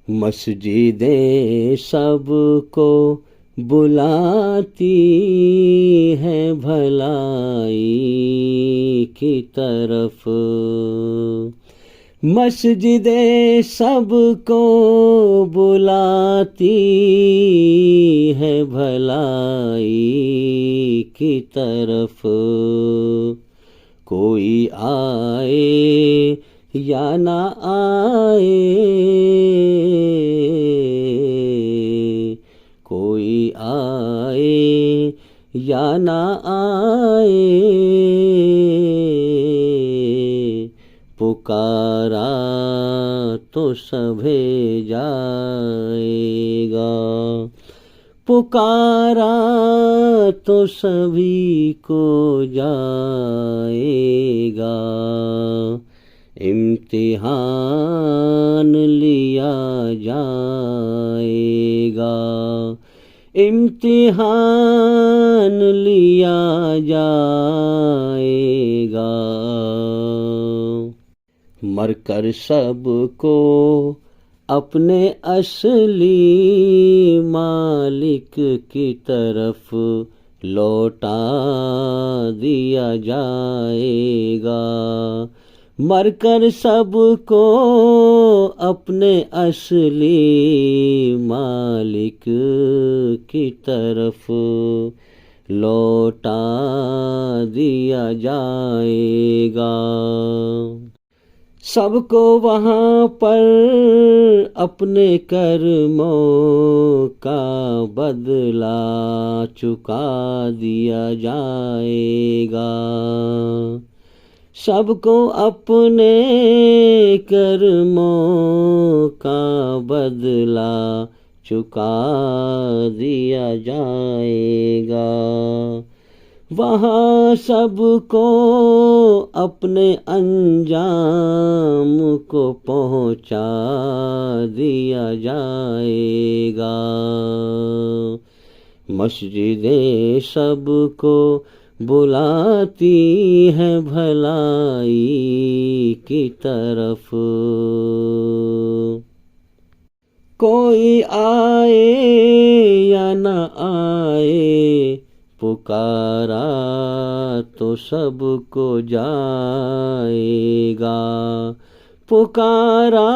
मस्जिदें सबको बुलाती है भलाई की तरफ, मस्जिदें सबको बुलाती है भलाई की तरफ। कोई आए या ना आए, कोई आए या ना आए, पुकारा तो सभे जाएगा, पुकारा तो सभी को जाएगा। इम्तिहान लिया जाएगा, इम्तिहान लिया जाएगा। मरकर सबको अपने असली मालिक की तरफ लौटा दिया जाएगा, मरकर सबको अपने असली मालिक की तरफ लौटा दिया जाएगा। सबको वहाँ पर अपने कर्मों का बदला चुका दिया जाएगा, सबको अपने कर्मों का बदला चुका दिया जाएगा। वहाँ सबको अपने अंजाम को पहुँचा दिया जाएगा। मस्जिदें सबको बुलाती है भलाई की तरफ, कोई आए या न आए, पुकारा तो सबको जाएगा, पुकारा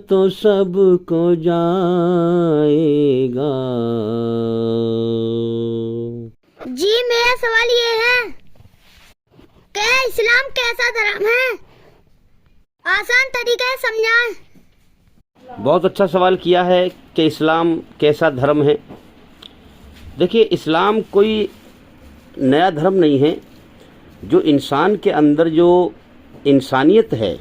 तो सबको जाएगा। जी मेरा सवाल ये है कि इस्लाम कैसा धर्म है, आसान तरीके से समझाएं। बहुत अच्छा सवाल किया है कि इस्लाम कैसा धर्म है। देखिए, इस्लाम कोई नया धर्म नहीं है। जो इंसान के अंदर जो इंसानियत है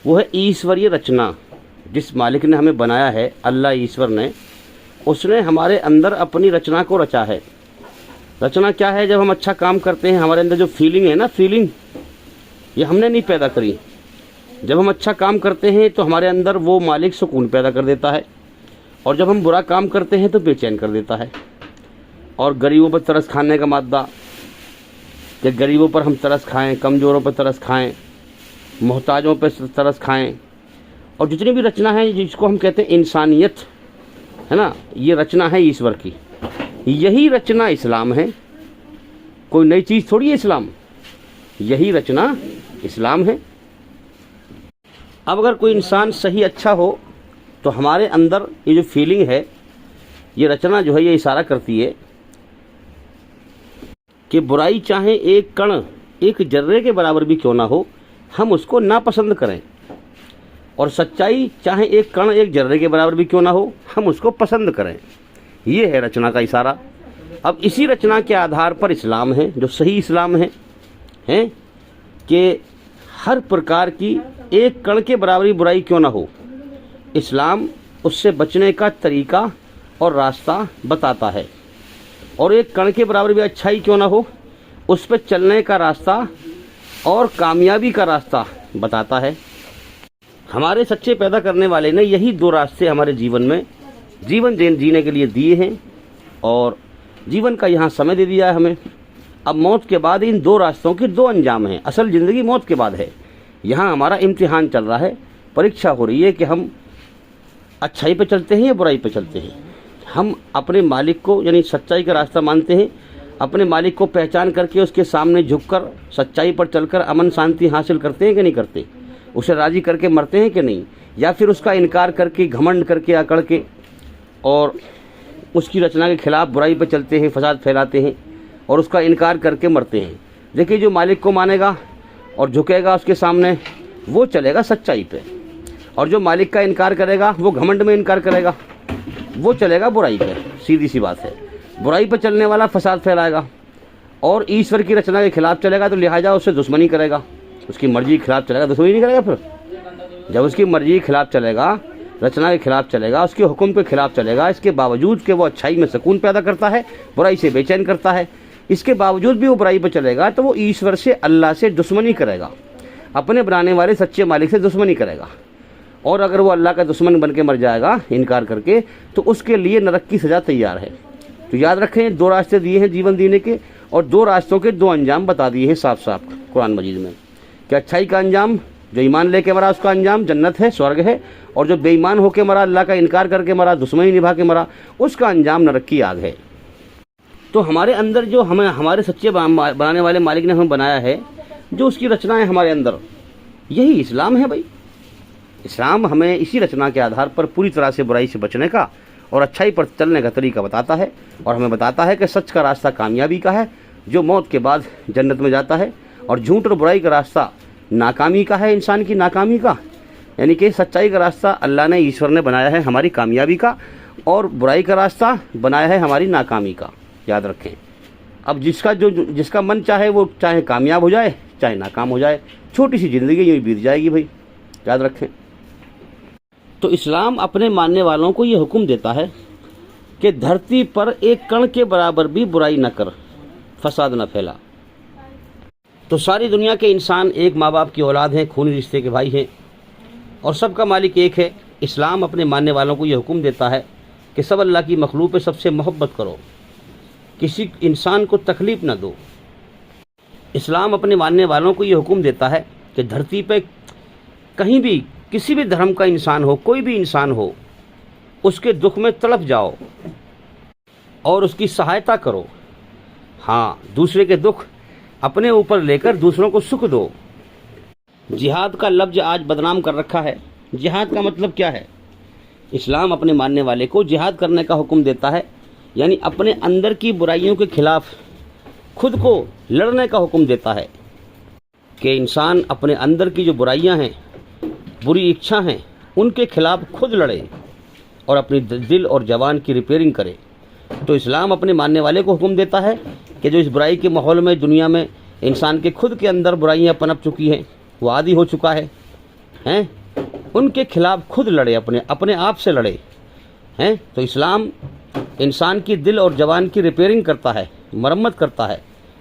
वो है ईश्वरीय रचना। जिस मालिक ने हमें बनाया है, अल्लाह ईश्वर ने, उसने हमारे अंदर अपनी रचना को रचा है। रचना क्या है? जब हम अच्छा काम करते हैं, हमारे अंदर जो फीलिंग है ना, फीलिंग ये हमने नहीं पैदा करी। जब हम अच्छा काम करते हैं तो हमारे अंदर वो मालिक सुकून पैदा कर देता है, और जब हम बुरा काम करते हैं तो बेचैन कर देता है। और गरीबों पर तरस खाने का मादा, कि गरीबों पर हम तरस खाएं, कमज़ोरों पर तरस खाएं, मोहताजों पर तरस खाएं, और जितनी भी रचना है जिसको हम कहते हैं इंसानियत, है ना, ये रचना है ईश्वर की। यही रचना इस्लाम है। कोई नई चीज़ थोड़ी है इस्लाम, यही रचना इस्लाम है। अब अगर कोई इंसान सही अच्छा हो तो हमारे अंदर ये जो फीलिंग है, ये रचना जो है, ये इशारा करती है कि बुराई चाहे एक कण, एक जर्रे के बराबर भी क्यों ना हो, हम उसको नापसंद करें, और सच्चाई चाहे एक कण, एक जर्रे के बराबर भी क्यों ना हो, हम उसको पसंद करें। ये है रचना का इशारा। अब इसी रचना के आधार पर इस्लाम है, जो सही इस्लाम है कि हर प्रकार की एक कण के बराबरी बुराई क्यों ना हो, इस्लाम उससे बचने का तरीका और रास्ता बताता है। और एक कण के बराबर भी अच्छाई क्यों ना हो, उस पर चलने का रास्ता और कामयाबी का रास्ता बताता है। हमारे सच्चे पैदा करने वाले ने यही दो रास्ते हमारे जीवन में जीवन जीने के लिए दिए हैं, और जीवन का यहाँ समय दे दिया है हमें। अब मौत के बाद इन दो रास्तों के दो अंजाम हैं। असल ज़िंदगी मौत के बाद है। यहाँ हमारा इम्तिहान चल रहा है, परीक्षा हो रही है कि हम अच्छाई पे चलते हैं या बुराई पे चलते हैं? हम अपने मालिक को यानी सच्चाई का रास्ता मानते हैं, अपने मालिक को पहचान करके उसके सामने झुककर सच्चाई पर चलकर अमन शांति हासिल करते हैं कि नहीं करते? उसे राज़ी करके मरते हैं कि नहीं? या फिर उसका इनकार करके, घमंड करके, अकड़ के और उसकी रचना के खिलाफ बुराई पर चलते हैं, फसाद फैलाते हैं और उसका इनकार करके मरते हैं? देखिए, जो मालिक को मानेगा और झुकेगा उसके सामने वो चलेगा सच्चाई पे, और जो मालिक का इनकार करेगा वो घमंड में इनकार करेगा, वो चलेगा बुराई पे। सीधी सी बात है, बुराई पर चलने वाला फसाद फैलाएगा और ईश्वर की रचना के खिलाफ चलेगा, तो लिहाजा उससे दुश्मनी करेगा, उसकी मर्जी के खिलाफ चलेगा, दुश्मनी नहीं करेगा। फिर जब उसकी मर्जी के खिलाफ चलेगा, रचना के खिलाफ चलेगा, उसके हुक्म के खिलाफ चलेगा, इसके बावजूद कि वो अच्छाई में सुकून पैदा करता है, बुराई से बेचैन करता है, इसके बावजूद भी वो बुराई पर चलेगा, तो वो ईश्वर से, अल्लाह से दुश्मनी करेगा, अपने बनाने वाले सच्चे मालिक से दुश्मनी करेगा। और अगर वो अल्लाह का दुश्मन बन के मर जाएगा इनकार करके, तो उसके लिए नरक की सज़ा तैयार है। तो याद रखें, 2 रास्ते दिए हैं जीवन जीने के, और 2 रास्तों के 2 अंजाम बता दिए हैं साफ साफ कुरान मजीद में कि अच्छाई का अंजाम, जो ईमान लेके मरा उसका अंजाम जन्नत है, स्वर्ग है, और जो बेईमान होके मरा, अल्लाह का इनकार करके मरा, दुश्मनी निभा के मरा, उसका अंजाम नरक की आग है। तो हमारे अंदर जो हमें हमारे सच्चे बनाने वाले मालिक ने हमें बनाया है, जो उसकी रचना है हमारे अंदर, यही इस्लाम है भाई। इस्लाम हमें इसी रचना के आधार पर पूरी तरह से बुराई से बचने का और अच्छाई पर चलने का तरीका बताता है, और हमें बताता है कि सच का रास्ता कामयाबी का है जो मौत के बाद जन्नत में जाता है, और झूठ और बुराई का रास्ता नाकामी का है, इंसान की नाकामी का। यानी कि सच्चाई का रास्ता अल्लाह ने, ईश्वर ने बनाया है हमारी कामयाबी का, और बुराई का रास्ता बनाया है हमारी नाकामी का। याद रखें, अब जिसका मन चाहे वो चाहे कामयाब हो जाए चाहे नाकाम हो जाए, छोटी सी ज़िंदगी यूँ बीत जाएगी भाई, याद रखें। तो इस्लाम अपने मानने वालों को ये हुक्म देता है कि धरती पर एक कण के बराबर भी बुराई न कर, फसाद न फैला। तो सारी दुनिया के इंसान एक माँ बाप की औलाद हैं, खूनी रिश्ते के भाई हैं, और सबका मालिक एक है। इस्लाम अपने मानने वालों को ये हुक्म देता है कि सब अल्लाह की मखलूक पे सबसे मोहब्बत करो, किसी इंसान को तकलीफ़ न दो। इस्लाम अपने मानने वालों को ये हुक्म देता है कि धरती पे कहीं भी किसी भी धर्म का इंसान हो, कोई भी इंसान हो, उसके दुख में तड़प जाओ और उसकी सहायता करो। हाँ, दूसरे के दुख अपने ऊपर लेकर दूसरों को सुख दो। जिहाद का लफ्ज़ आज बदनाम कर रखा है। जिहाद का मतलब क्या है? इस्लाम अपने मानने वाले को जिहाद करने का हुक्म देता है, यानी अपने अंदर की बुराइयों के खिलाफ खुद को लड़ने का हुक्म देता है कि इंसान अपने अंदर की जो बुराइयां हैं, बुरी इच्छा हैं, उनके खिलाफ खुद लड़े और अपनी दिल और जवान की रिपेयरिंग करे। तो इस्लाम अपने मानने वाले को हुक्म देता है कि जो इस बुराई के माहौल में, दुनिया में इंसान के खुद के अंदर बुराइयां पनप चुकी हैं, वो आदी हो चुका है, उनके खिलाफ खुद लड़े, अपने आप से लड़े हैं। तो इस्लाम इंसान की दिल और जवान की रिपेयरिंग करता है, मरम्मत करता है।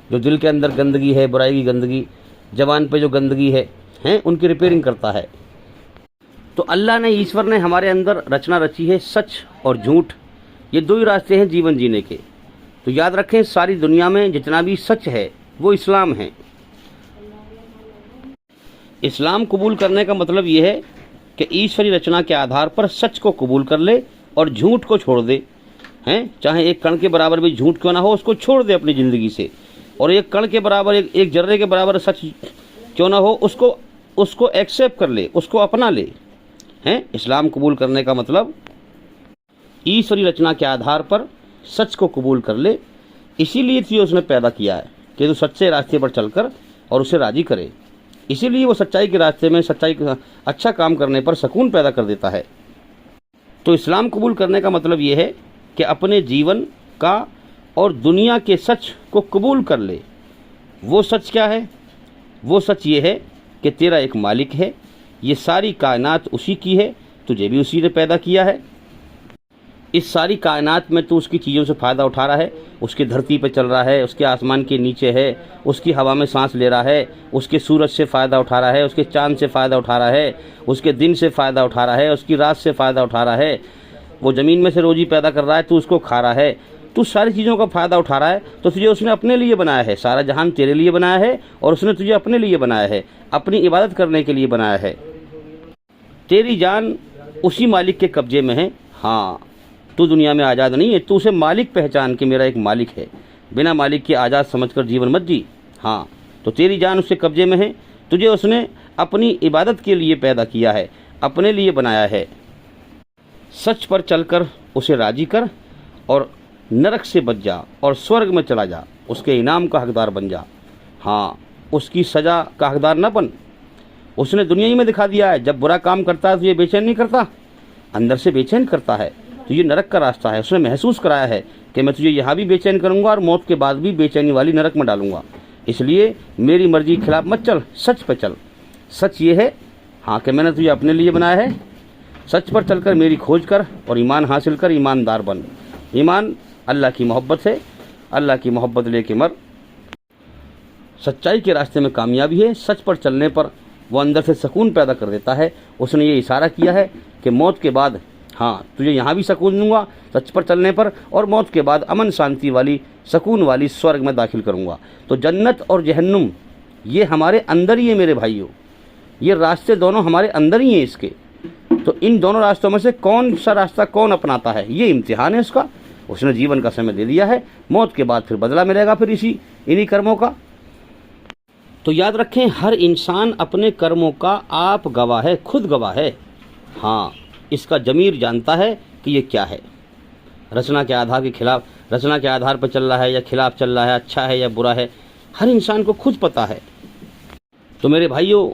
जो दिल के अंदर गंदगी है, बुराई की गंदगी, जवान पे जो गंदगी है, उनकी रिपेयरिंग करता है। तो अल्लाह ने, ईश्वर ने हमारे अंदर रचना रची है सच और झूठ, ये 2 ही रास्ते हैं जीवन जीने के। तो याद रखें, सारी दुनिया में जितना भी सच है वो इस्लाम है। इस्लाम कबूल करने का मतलब ये है कि ईश्वरी रचना के आधार पर सच को कबूल कर ले और झूठ को छोड़ दे, हैं। चाहे एक कण के बराबर भी झूठ क्यों ना हो, उसको छोड़ दे अपनी ज़िंदगी से, और एक कण के बराबर, एक जर्रे के बराबर सच क्यों ना हो, उसको एक्सेप्ट कर ले, उसको अपना ले, हैं। इस्लाम कबूल करने का मतलब ईश्वरी रचना के आधार पर सच को कबूल कर ले। इसीलिए तो उसने पैदा किया है कि तू सच्चे रास्ते पर चलकर और उसे राज़ी करे। इसीलिए वो सच्चाई के रास्ते में, अच्छा काम करने पर सुकून पैदा कर देता है। तो इस्लाम कबूल करने का मतलब ये है कि अपने जीवन का और दुनिया के सच को कबूल कर ले। वो सच क्या है? वो सच ये है कि तेरा एक मालिक है, ये सारी कायनात उसी की है, तुझे भी उसी ने पैदा किया है। इस सारी कायनात में तू उसकी चीज़ों से फ़ायदा उठा रहा है, उसकी धरती पे चल रहा है, उसके आसमान के नीचे है, उसकी हवा में सांस ले रहा है, उसके सूरज से फ़ायदा उठा रहा है, उसके चाँद से फ़ायदा उठा रहा है, उसके दिन से फ़ायदा उठा रहा है, उसकी रात से फ़ायदा उठा रहा है। वो ज़मीन में से रोजी पैदा कर रहा है, तू उसको खा रहा है, तू सारी चीज़ों का फ़ायदा उठा रहा है। तो तुझे उसने अपने लिए बनाया है, सारा जहान तेरे लिए बनाया है, और उसने तुझे अपने लिए बनाया है, अपनी इबादत करने के लिए बनाया है। तेरी जान उसी मालिक के कब्जे में है। हाँ, तू दुनिया में आज़ाद नहीं है, तू उसे मालिक पहचान कि मेरा एक मालिक है, बिना मालिक के आज़ाद समझकर जीवन मत जी। हाँ, तो तेरी जान उसके कब्जे में है, तुझे उसने अपनी इबादत के लिए पैदा किया है, अपने लिए बनाया है। सच पर चलकर उसे राजी कर और नरक से बच जा और स्वर्ग में चला जा, उसके इनाम का हकदार बन जा। हाँ, उसकी सज़ा का हकदार न बन। उसने दुनिया ही में दिखा दिया है, जब बुरा काम करता है तो ये बेचैन नहीं करता, अंदर से बेचैन करता है। तो ये नरक का रास्ता है, उसने महसूस कराया है कि मैं तुझे यहाँ भी बेचैन करूँगा और मौत के बाद भी बेचैनी वाली नरक में डालूंगा। इसलिए मेरी मर्जी के खिलाफ मत चल, सच पर चल। सच ये है हाँ कि मैंने तुझे अपने लिए बनाया है। सच पर चलकर मेरी खोज कर और ईमान हासिल कर, ईमानदार बन। ईमान अल्लाह की मोहब्बत है, अल्लाह की मोहब्बत लेके मर। सच्चाई के रास्ते में कामयाबी है। सच पर चलने पर वो अंदर से सुकून पैदा कर देता है। उसने ये इशारा किया है कि मौत के बाद हाँ तुझे यहाँ भी सुकून दूंगा सच पर चलने पर, और मौत के बाद अमन शांति वाली सुकून वाली स्वर्ग में दाखिल करूँगा। तो जन्नत और जहन्नुम ये हमारे अंदर ही है मेरे भाइयों, ये रास्ते दोनों हमारे अंदर ही हैं इसके। तो इन दोनों रास्तों में से कौन सा रास्ता कौन अपनाता है, ये इम्तिहान है उसका। उसने जीवन का समय दे दिया है, मौत के बाद फिर बदला मिलेगा फिर इन्हीं कर्मों का। तो याद रखें, हर इंसान अपने कर्मों का आप गवाह है, खुद गवाह है। हाँ, इसका ज़मीर जानता है कि ये क्या है, रचना के आधार के खिलाफ, रचना के आधार पर चल रहा है या खिलाफ चल रहा है, अच्छा है या बुरा है, हर इंसान को खुद पता है। तो मेरे भाइयों,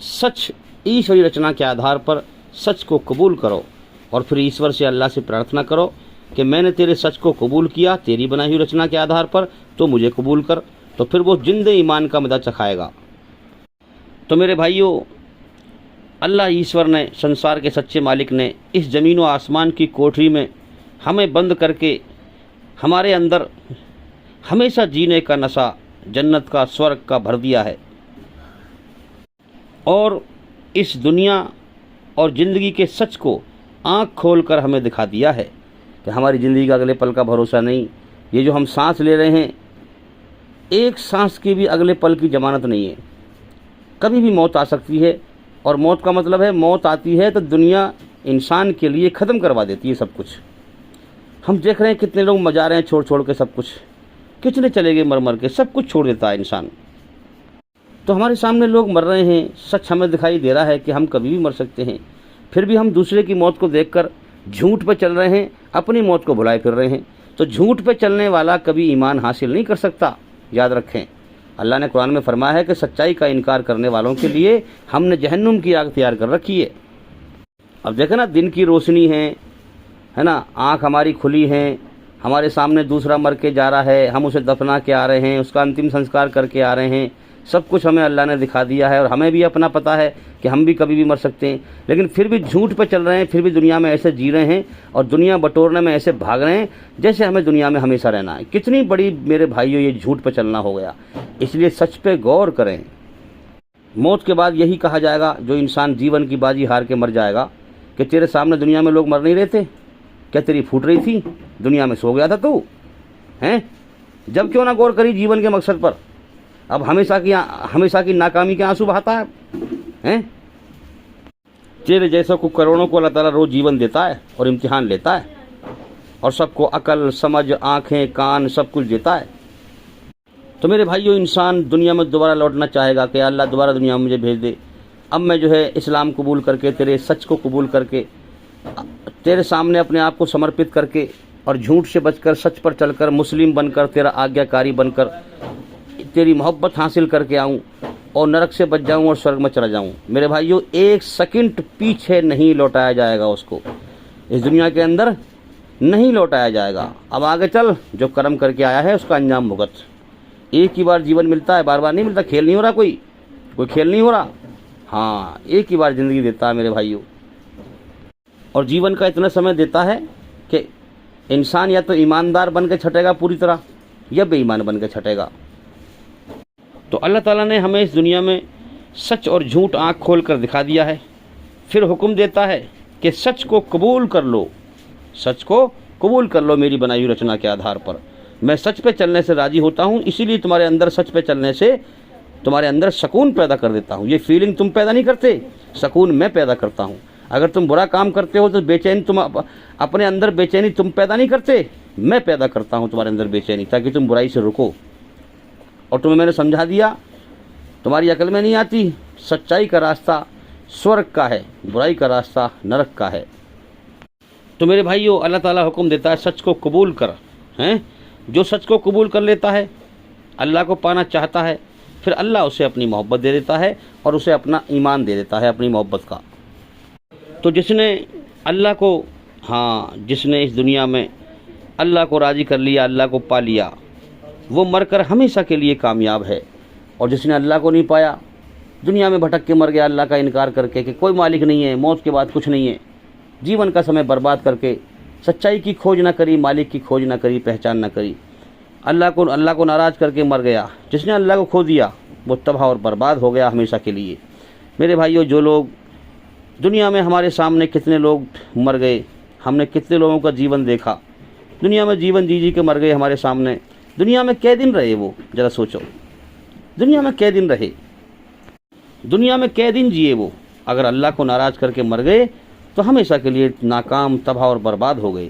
सच ईश्वरी रचना के आधार पर सच को कबूल करो और फिर ईश्वर से, अल्लाह से प्रार्थना करो कि मैंने तेरे सच को कबूल किया, तेरी बनाई हुई रचना के आधार पर, तो मुझे कबूल कर। तो फिर वो जिंदे ईमान का मज़ा चखाएगा। तो मेरे भाइयों, अल्लाह ईश्वर ने, संसार के सच्चे मालिक ने इस ज़मीन व आसमान की कोठरी में हमें बंद करके हमारे अंदर हमेशा जीने का नशा, जन्नत का, स्वर्ग का भर दिया है। और इस दुनिया और ज़िंदगी के सच को आँख खोलकर हमें दिखा दिया है कि हमारी ज़िंदगी का अगले पल का भरोसा नहीं। ये जो हम सांस ले रहे हैं, एक सांस की भी अगले पल की ज़मानत नहीं है, कभी भी मौत आ सकती है। और मौत का मतलब है, मौत आती है तो दुनिया इंसान के लिए ख़त्म करवा देती है सब कुछ। हम देख रहे हैं कितने लोग मजा रहे हैं छोड़ छोड़ के सब कुछ, कितने चले गए मर मर के, सब कुछ छोड़ देता है इंसान। तो हमारे सामने लोग मर रहे हैं, सच हमें दिखाई दे रहा है कि हम कभी भी मर सकते हैं, फिर भी हम दूसरे की मौत को देखकर झूठ पे चल रहे हैं, अपनी मौत को भुलाए फिर रहे हैं। तो झूठ पे चलने वाला कभी ईमान हासिल नहीं कर सकता, याद रखें। अल्लाह ने कुरान में फरमाया है कि सच्चाई का इनकार करने वालों के लिए हमने जहन्नुम की आग तैयार कर रखी है। अब देखें ना, दिन की रोशनी है ना, आँख हमारी खुली है, हमारे सामने दूसरा मर के जा रहा है, हम उसे दफना के आ रहे हैं, उसका अंतिम संस्कार करके आ रहे हैं, सब कुछ हमें अल्लाह ने दिखा दिया है। और हमें भी अपना पता है कि हम भी कभी भी मर सकते हैं, लेकिन फिर भी झूठ पे चल रहे हैं, फिर भी दुनिया में ऐसे जी रहे हैं और दुनिया बटोरने में ऐसे भाग रहे हैं जैसे हमें दुनिया में हमेशा रहना है। कितनी बड़ी मेरे भाइयों ये झूठ पे चलना हो गया। इसलिए सच पे गौर करें। मौत के बाद यही कहा जाएगा, जो इंसान जीवन की बाजी हार के मर जाएगा, कि तेरे सामने दुनिया में लोग मर नहीं रहे थे, क्या तेरी फूट रही थी, दुनिया में सो गया था तू हैं? जब क्यों ना गौर करी जीवन के मकसद पर, अब हमेशा की नाकामी के आंसू बहाता है? तेरे जैसों को करोड़ों को अल्लाह ताला रोज़ जीवन देता है और इम्तिहान लेता है, और सबको अकल, समझ, आँखें, कान सब कुछ देता है। तो मेरे भाइयों, इंसान दुनिया में दोबारा लौटना चाहेगा कि अल्लाह दोबारा दुनिया में मुझे भेज दे। अब मैं जो है इस्लाम कबूल करके, तेरे सच को कबूल करके, तेरे सामने अपने आप को समर्पित करके और झूठ से बचकर सच पर चलकर मुस्लिम बनकर, तेरा आज्ञाकारी बनकर तेरी मोहब्बत हासिल करके आऊँ और नरक से बच जाऊँ और स्वर्ग में चला जाऊँ। मेरे भाइयों, एक सेकंड पीछे नहीं लौटाया जाएगा, उसको इस दुनिया के अंदर नहीं लौटाया जाएगा। अब आगे चल, जो कर्म करके आया है उसका अंजाम भुगत। एक ही बार जीवन मिलता है, बार बार नहीं मिलता। खेल नहीं हो रहा, कोई खेल नहीं हो रहा। हाँ, एक ही बार ज़िंदगी देता है मेरे भाइयों, और जीवन का इतना समय देता है कि इंसान या तो ईमानदार बन के छटेगा पूरी तरह, या बेईमान बन के छटेगा। तो अल्लाह ताला ने हमें इस दुनिया में सच और झूठ आँख खोल कर दिखा दिया है, फिर हुक्म देता है कि सच को कबूल कर लो, सच को कबूल कर लो मेरी बनाई हुई रचना के आधार पर। मैं सच पे चलने से राज़ी होता हूँ, इसीलिए तुम्हारे अंदर सच पे चलने से तुम्हारे अंदर सुकून पैदा कर देता हूँ। ये फीलिंग तुम पैदा नहीं करते, सुकून मैं पैदा करता हूँ। अगर तुम बुरा काम करते हो तो बेचैनी तुम अपने अंदर बेचैनी तुम पैदा नहीं करते, मैं पैदा करता हूँ तुम्हारे अंदर बेचैनी, ताकि तुम बुराई से रुको। और तुम्हें मैंने समझा दिया, तुम्हारी अकल में नहीं आती, सच्चाई का रास्ता स्वर्ग का है, बुराई का रास्ता नरक का है। तो मेरे भाइयों, अल्लाह ताला हुक्म देता है सच को कबूल कर, हैं? जो सच को कबूल कर लेता है, अल्लाह को पाना चाहता है, फिर अल्लाह उसे अपनी मोहब्बत दे देता है और उसे अपना ईमान दे देता है, अपनी मोहब्बत का। तो जिसने अल्लाह को, हाँ, जिसने इस दुनिया में अल्लाह को राज़ी कर लिया, अल्लाह को पा लिया, वो मरकर हमेशा के लिए कामयाब है। और जिसने अल्लाह को नहीं पाया, दुनिया में भटक के मर गया अल्लाह का इनकार करके कि कोई मालिक नहीं है, मौत के बाद कुछ नहीं है, जीवन का समय बर्बाद करके सच्चाई की खोज ना करी, मालिक की खोज ना करी, पहचान ना करी, अल्लाह को नाराज़ करके मर गया, जिसने अल्लाह को खो दिया वो तबाह और बर्बाद हो गया हमेशा के लिए। मेरे भाइयों, जो लोग दुनिया में, हमारे सामने कितने लोग मर गए, हमने कितने लोगों का जीवन देखा, दुनिया में जीवन जी के मर गए हमारे सामने। दुनिया में कै दिन रहे वो, ज़रा सोचो, दुनिया में कै दिन रहे, दुनिया में कै दिन जिए वो। अगर अल्लाह को नाराज़ करके मर गए तो हमेशा के लिए नाकाम, तबाह और बर्बाद हो गए।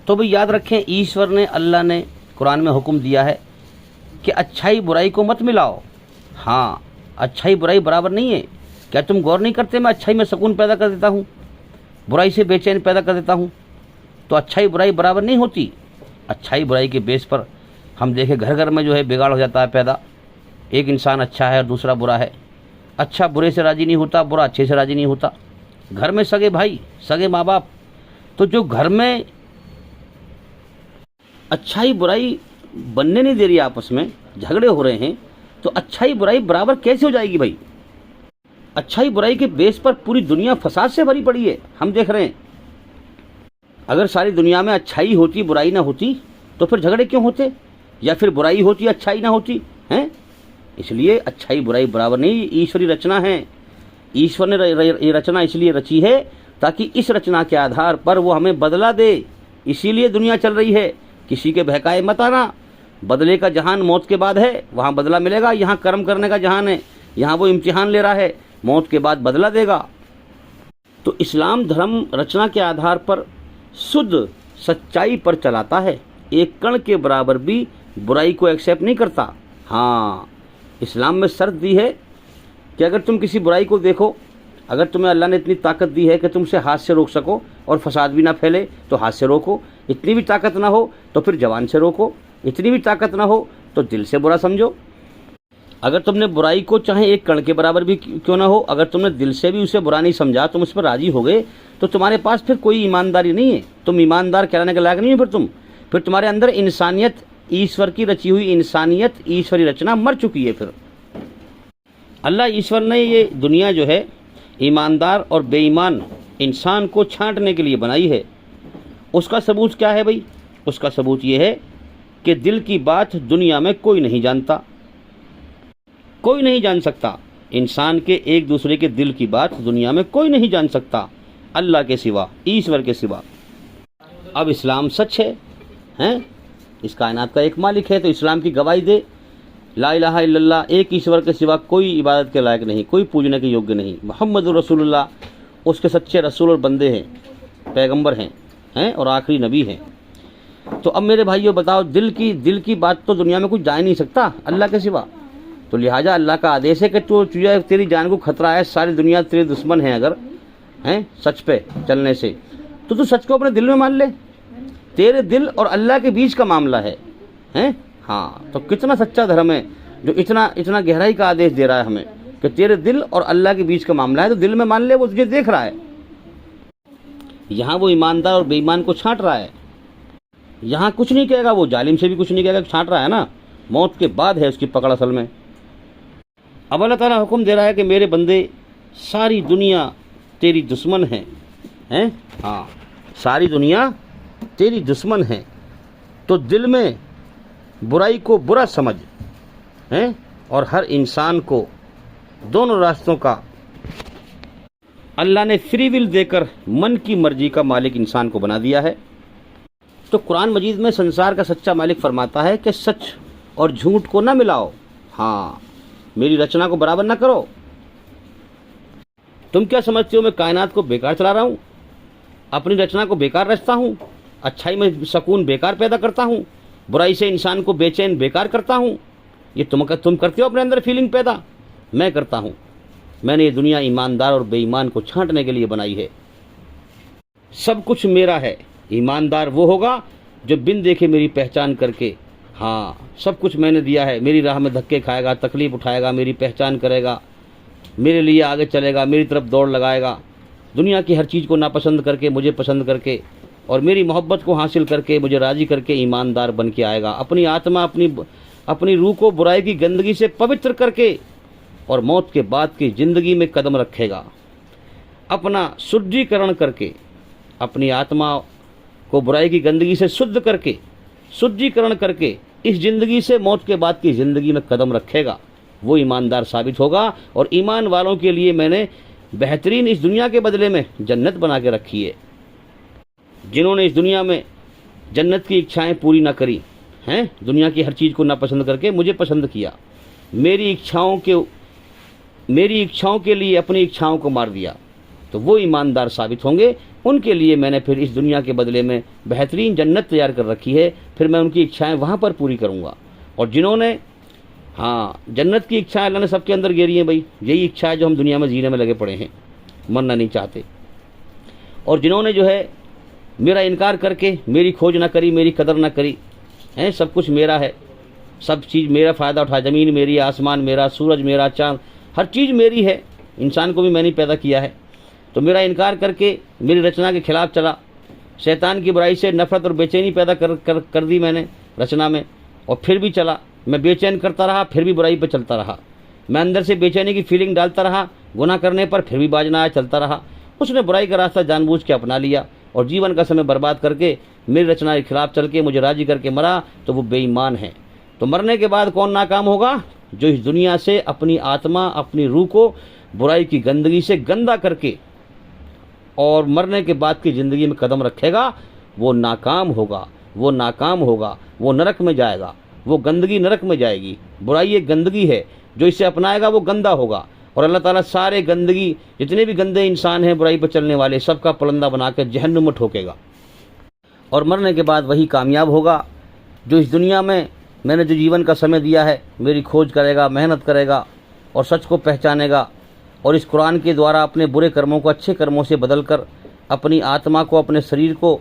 तो भाई याद रखें, ईश्वर ने, अल्लाह ने कुरान में हुक्म दिया है कि अच्छाई बुराई को मत मिलाओ। हाँ, अच्छाई बुराई बराबर नहीं है। क्या तुम गौर नहीं करते, मैं अच्छाई में सुकून पैदा कर देता हूँ, बुराई से बेचैन पैदा कर देता हूँ। तो अच्छाई बुराई बराबर नहीं होती। अच्छाई बुराई के बेस पर हम देखें, घर घर में जो है बिगाड़ हो जाता है पैदा। एक इंसान अच्छा है और दूसरा बुरा है, अच्छा बुरे से राज़ी नहीं होता, बुरा अच्छे से राज़ी नहीं होता। घर में सगे भाई, सगे माँ बाप, तो जो घर में अच्छाई बुराई बनने नहीं दे रही, आपस में झगड़े हो रहे हैं, तो अच्छाई बुराई बराबर कैसे हो जाएगी भाई? अच्छाई बुराई के बेस पर पूरी दुनिया फसाद से भरी पड़ी है, हम देख रहे हैं। अगर सारी दुनिया में अच्छाई होती, बुराई ना होती, तो फिर झगड़े क्यों होते? या फिर बुराई होती, अच्छाई ना होती हैं? इसलिए अच्छाई बुराई बराबर नहीं, ईश्वरी रचना है। ईश्वर ने ये रचना इसलिए रची है ताकि इस रचना के आधार पर वो हमें बदला दे। इसीलिए दुनिया चल रही है, किसी के बहकाए मत आना। बदले का जहान मौत के बाद है, वहाँ बदला मिलेगा। यहाँ कर्म करने का जहान है, यहाँ वो इम्तिहान ले रहा है, मौत के बाद बदला देगा। तो इस्लाम धर्म रचना के आधार पर शुद्ध सच्चाई पर चलाता है, एक कण के बराबर भी बुराई को एक्सेप्ट नहीं करता। हाँ, इस्लाम में शर्त दी है कि अगर तुम किसी बुराई को देखो, अगर तुम्हें अल्लाह ने इतनी ताकत दी है कि तुमसे हाथ से रोक सको और फसाद भी ना फैले, तो हाथ से रोको। इतनी भी ताकत ना हो तो फिर जबान से रोको। इतनी भी ताकत ना हो तो दिल से बुरा समझो। अगर तुमने बुराई को चाहे एक कण के बराबर भी क्यों ना हो, अगर तुमने दिल से भी उसे बुरा नहीं समझा, तुम उस पर राजी हो गए, तो तुम्हारे पास फिर कोई ईमानदारी नहीं है। तुम ईमानदार कहलाने के लायक नहीं हो। फिर तुम्हारे अंदर इंसानियत, ईश्वर की रची हुई इंसानियत, ईश्वरी रचना मर चुकी है। फिर अल्लाह ईश्वर ने ये दुनिया जो है ईमानदार और बेईमान इंसान को छांटने के लिए बनाई है। उसका सबूत क्या है भाई? उसका सबूत ये है कि दिल की बात दुनिया में कोई नहीं जानता, कोई नहीं जान सकता। इंसान के एक दूसरे के दिल की बात दुनिया में कोई नहीं जान सकता, अल्लाह के सिवा, ईश्वर के सिवा। अब इस्लाम सच है, हैं? इस कायनात का एक मालिक है, तो इस्लाम की गवाही दे, ला इलाहा इल्लल्लाह, एक ईश्वर के सिवा कोई इबादत के लायक नहीं, कोई पूजने के योग्य नहीं। मोहम्मद रसूलुल्लाह उसके सच्चे रसूल और बंदे हैं, पैगंबर हैं और आखिरी नबी हैं। तो अब मेरे भाइयों बताओ, दिल की बात तो दुनिया में कुछ जा ही नहीं सकता अल्लाह के सिवा। तो लिहाजा अल्लाह का आदेश है कि तुझे, तेरी जान को खतरा है, सारी दुनिया तेरे दुश्मन है, अगर हैं सच पे चलने से, तो तू सच को अपने दिल में मान ले। तेरे दिल और अल्लाह के बीच का मामला है, हैं? हाँ, तो कितना सच्चा धर्म है जो इतना गहराई का आदेश दे रहा है हमें कि तेरे दिल और अल्लाह के बीच का मामला है, तो दिल में मान ले, वो तुझे देख रहा है। यहाँ वो ईमानदार और बेईमान को छांट रहा है। यहाँ कुछ नहीं कहेगा, वो जालिम से भी कुछ नहीं कहेगा, छांट रहा है ना। मौत के बाद है उसकी पकड़ असल में। अब अल्लाह ताला हुक्म दे रहा है कि मेरे बंदे, सारी दुनिया तेरी दुश्मन है, हैं? हाँ, सारी दुनिया तेरी दुश्मन है, तो दिल में बुराई को बुरा समझ, हैं? और हर इंसान को दोनों रास्तों का अल्लाह ने फ्री विल देकर मन की मर्जी का मालिक इंसान को बना दिया है। तो कुरान मजीद में संसार का सच्चा मालिक फरमाता है कि सच और झूठ को ना मिलाओ। हाँ, मेरी रचना को बराबर ना करो। तुम क्या समझते हो मैं कायनात को बेकार चला रहा हूँ, अपनी रचना को बेकार रचता हूँ, अच्छाई में सुकून बेकार पैदा करता हूँ, बुराई से इंसान को बेचैन बेकार करता हूँ? ये तुम करते हो अपने अंदर फीलिंग पैदा, मैं करता हूँ। मैंने ये दुनिया ईमानदार और बेईमान को छांटने के लिए बनाई है। सब कुछ मेरा है। ईमानदार वो होगा जो बिन देखे मेरी पहचान करके, हाँ सब कुछ मैंने दिया है, मेरी राह में धक्के खाएगा, तकलीफ उठाएगा, मेरी पहचान करेगा, मेरे लिए आगे चलेगा, मेरी तरफ दौड़ लगाएगा, दुनिया की हर चीज़ को नापसंद करके मुझे पसंद करके और मेरी मोहब्बत को हासिल करके मुझे राज़ी करके ईमानदार बन के आएगा। अपनी आत्मा अपनी रूह को बुराई की गंदगी से पवित्र करके और मौत के बाद की ज़िंदगी में कदम रखेगा। अपना शुद्धिकरण करके, अपनी आत्मा को बुराई की गंदगी से शुद्धिकरण करके इस ज़िंदगी से मौत के बाद की ज़िंदगी में कदम रखेगा। वो ईमानदार साबित होगा। और ईमान वालों के लिए मैंने बेहतरीन इस दुनिया के बदले में जन्नत बना के रखी है। जिन्होंने इस दुनिया में जन्नत की इच्छाएं पूरी ना करी हैं, दुनिया की हर चीज़ को नापसंद करके मुझे पसंद किया, मेरी इच्छाओं के लिए अपनी इच्छाओं को मार दिया, तो वो ईमानदार साबित होंगे। उनके लिए मैंने फिर इस दुनिया के बदले में बेहतरीन जन्नत तैयार कर रखी है। फिर मैं उनकी इच्छाएं वहाँ पर पूरी करूँगा। और जिन्होंने जन्नत की इच्छाएं अल्लाह ने सबके अंदर गेरी हैं भाई, यही इच्छा है जो हम दुनिया में जीने में लगे पड़े हैं, मरना नहीं चाहते। और जिन्होंने जो है मेरा इनकार करके मेरी खोज ना करी, मेरी कदर ना करी, हैं सब कुछ मेरा है, सब चीज़ मेरा फ़ायदा उठा, ज़मीन मेरी, आसमान मेरा, सूरज मेरा, चाँद, हर चीज़ मेरी है, इंसान को भी मैंने पैदा किया है। तो मेरा इनकार करके मेरी रचना के खिलाफ चला, शैतान की बुराई से नफ़रत और बेचैनी पैदा कर दी मैंने रचना में, और फिर भी चला, मैं बेचैन करता रहा, फिर भी बुराई पर चलता रहा, मैं अंदर से बेचैनी की फीलिंग डालता रहा, गुनाह करने पर फिर भी बाज ना आया, चलता रहा। उसने बुराई का रास्ता जानबूझ के अपना लिया और जीवन का समय बर्बाद करके मेरी रचना के खिलाफ चल के मुझे राजी करके मरा, तो वो बेईमान है। तो मरने के बाद कौन नाकाम होगा? जो इस दुनिया से अपनी आत्मा, अपनी रूह को बुराई की गंदगी से गंदा करके और मरने के बाद की ज़िंदगी में कदम रखेगा, वो नाकाम होगा, वो नाकाम होगा, वो नरक में जाएगा, वो गंदगी नरक में जाएगी। बुराई एक गंदगी है, जो इसे अपनाएगा वो गंदा होगा। और अल्लाह ताला सारे गंदगी, जितने भी गंदे इंसान हैं बुराई पर चलने वाले, सबका पलंदा बना कर जहन्नुम में ठोकेगा। और मरने के बाद वही कामयाब होगा जो इस दुनिया में मैंने जो जीवन का समय दिया है मेरी खोज करेगा, मेहनत करेगा और सच को पहचानेगा, और इस कुरान के द्वारा अपने बुरे कर्मों को अच्छे कर्मों से बदलकर अपनी आत्मा को, अपने शरीर को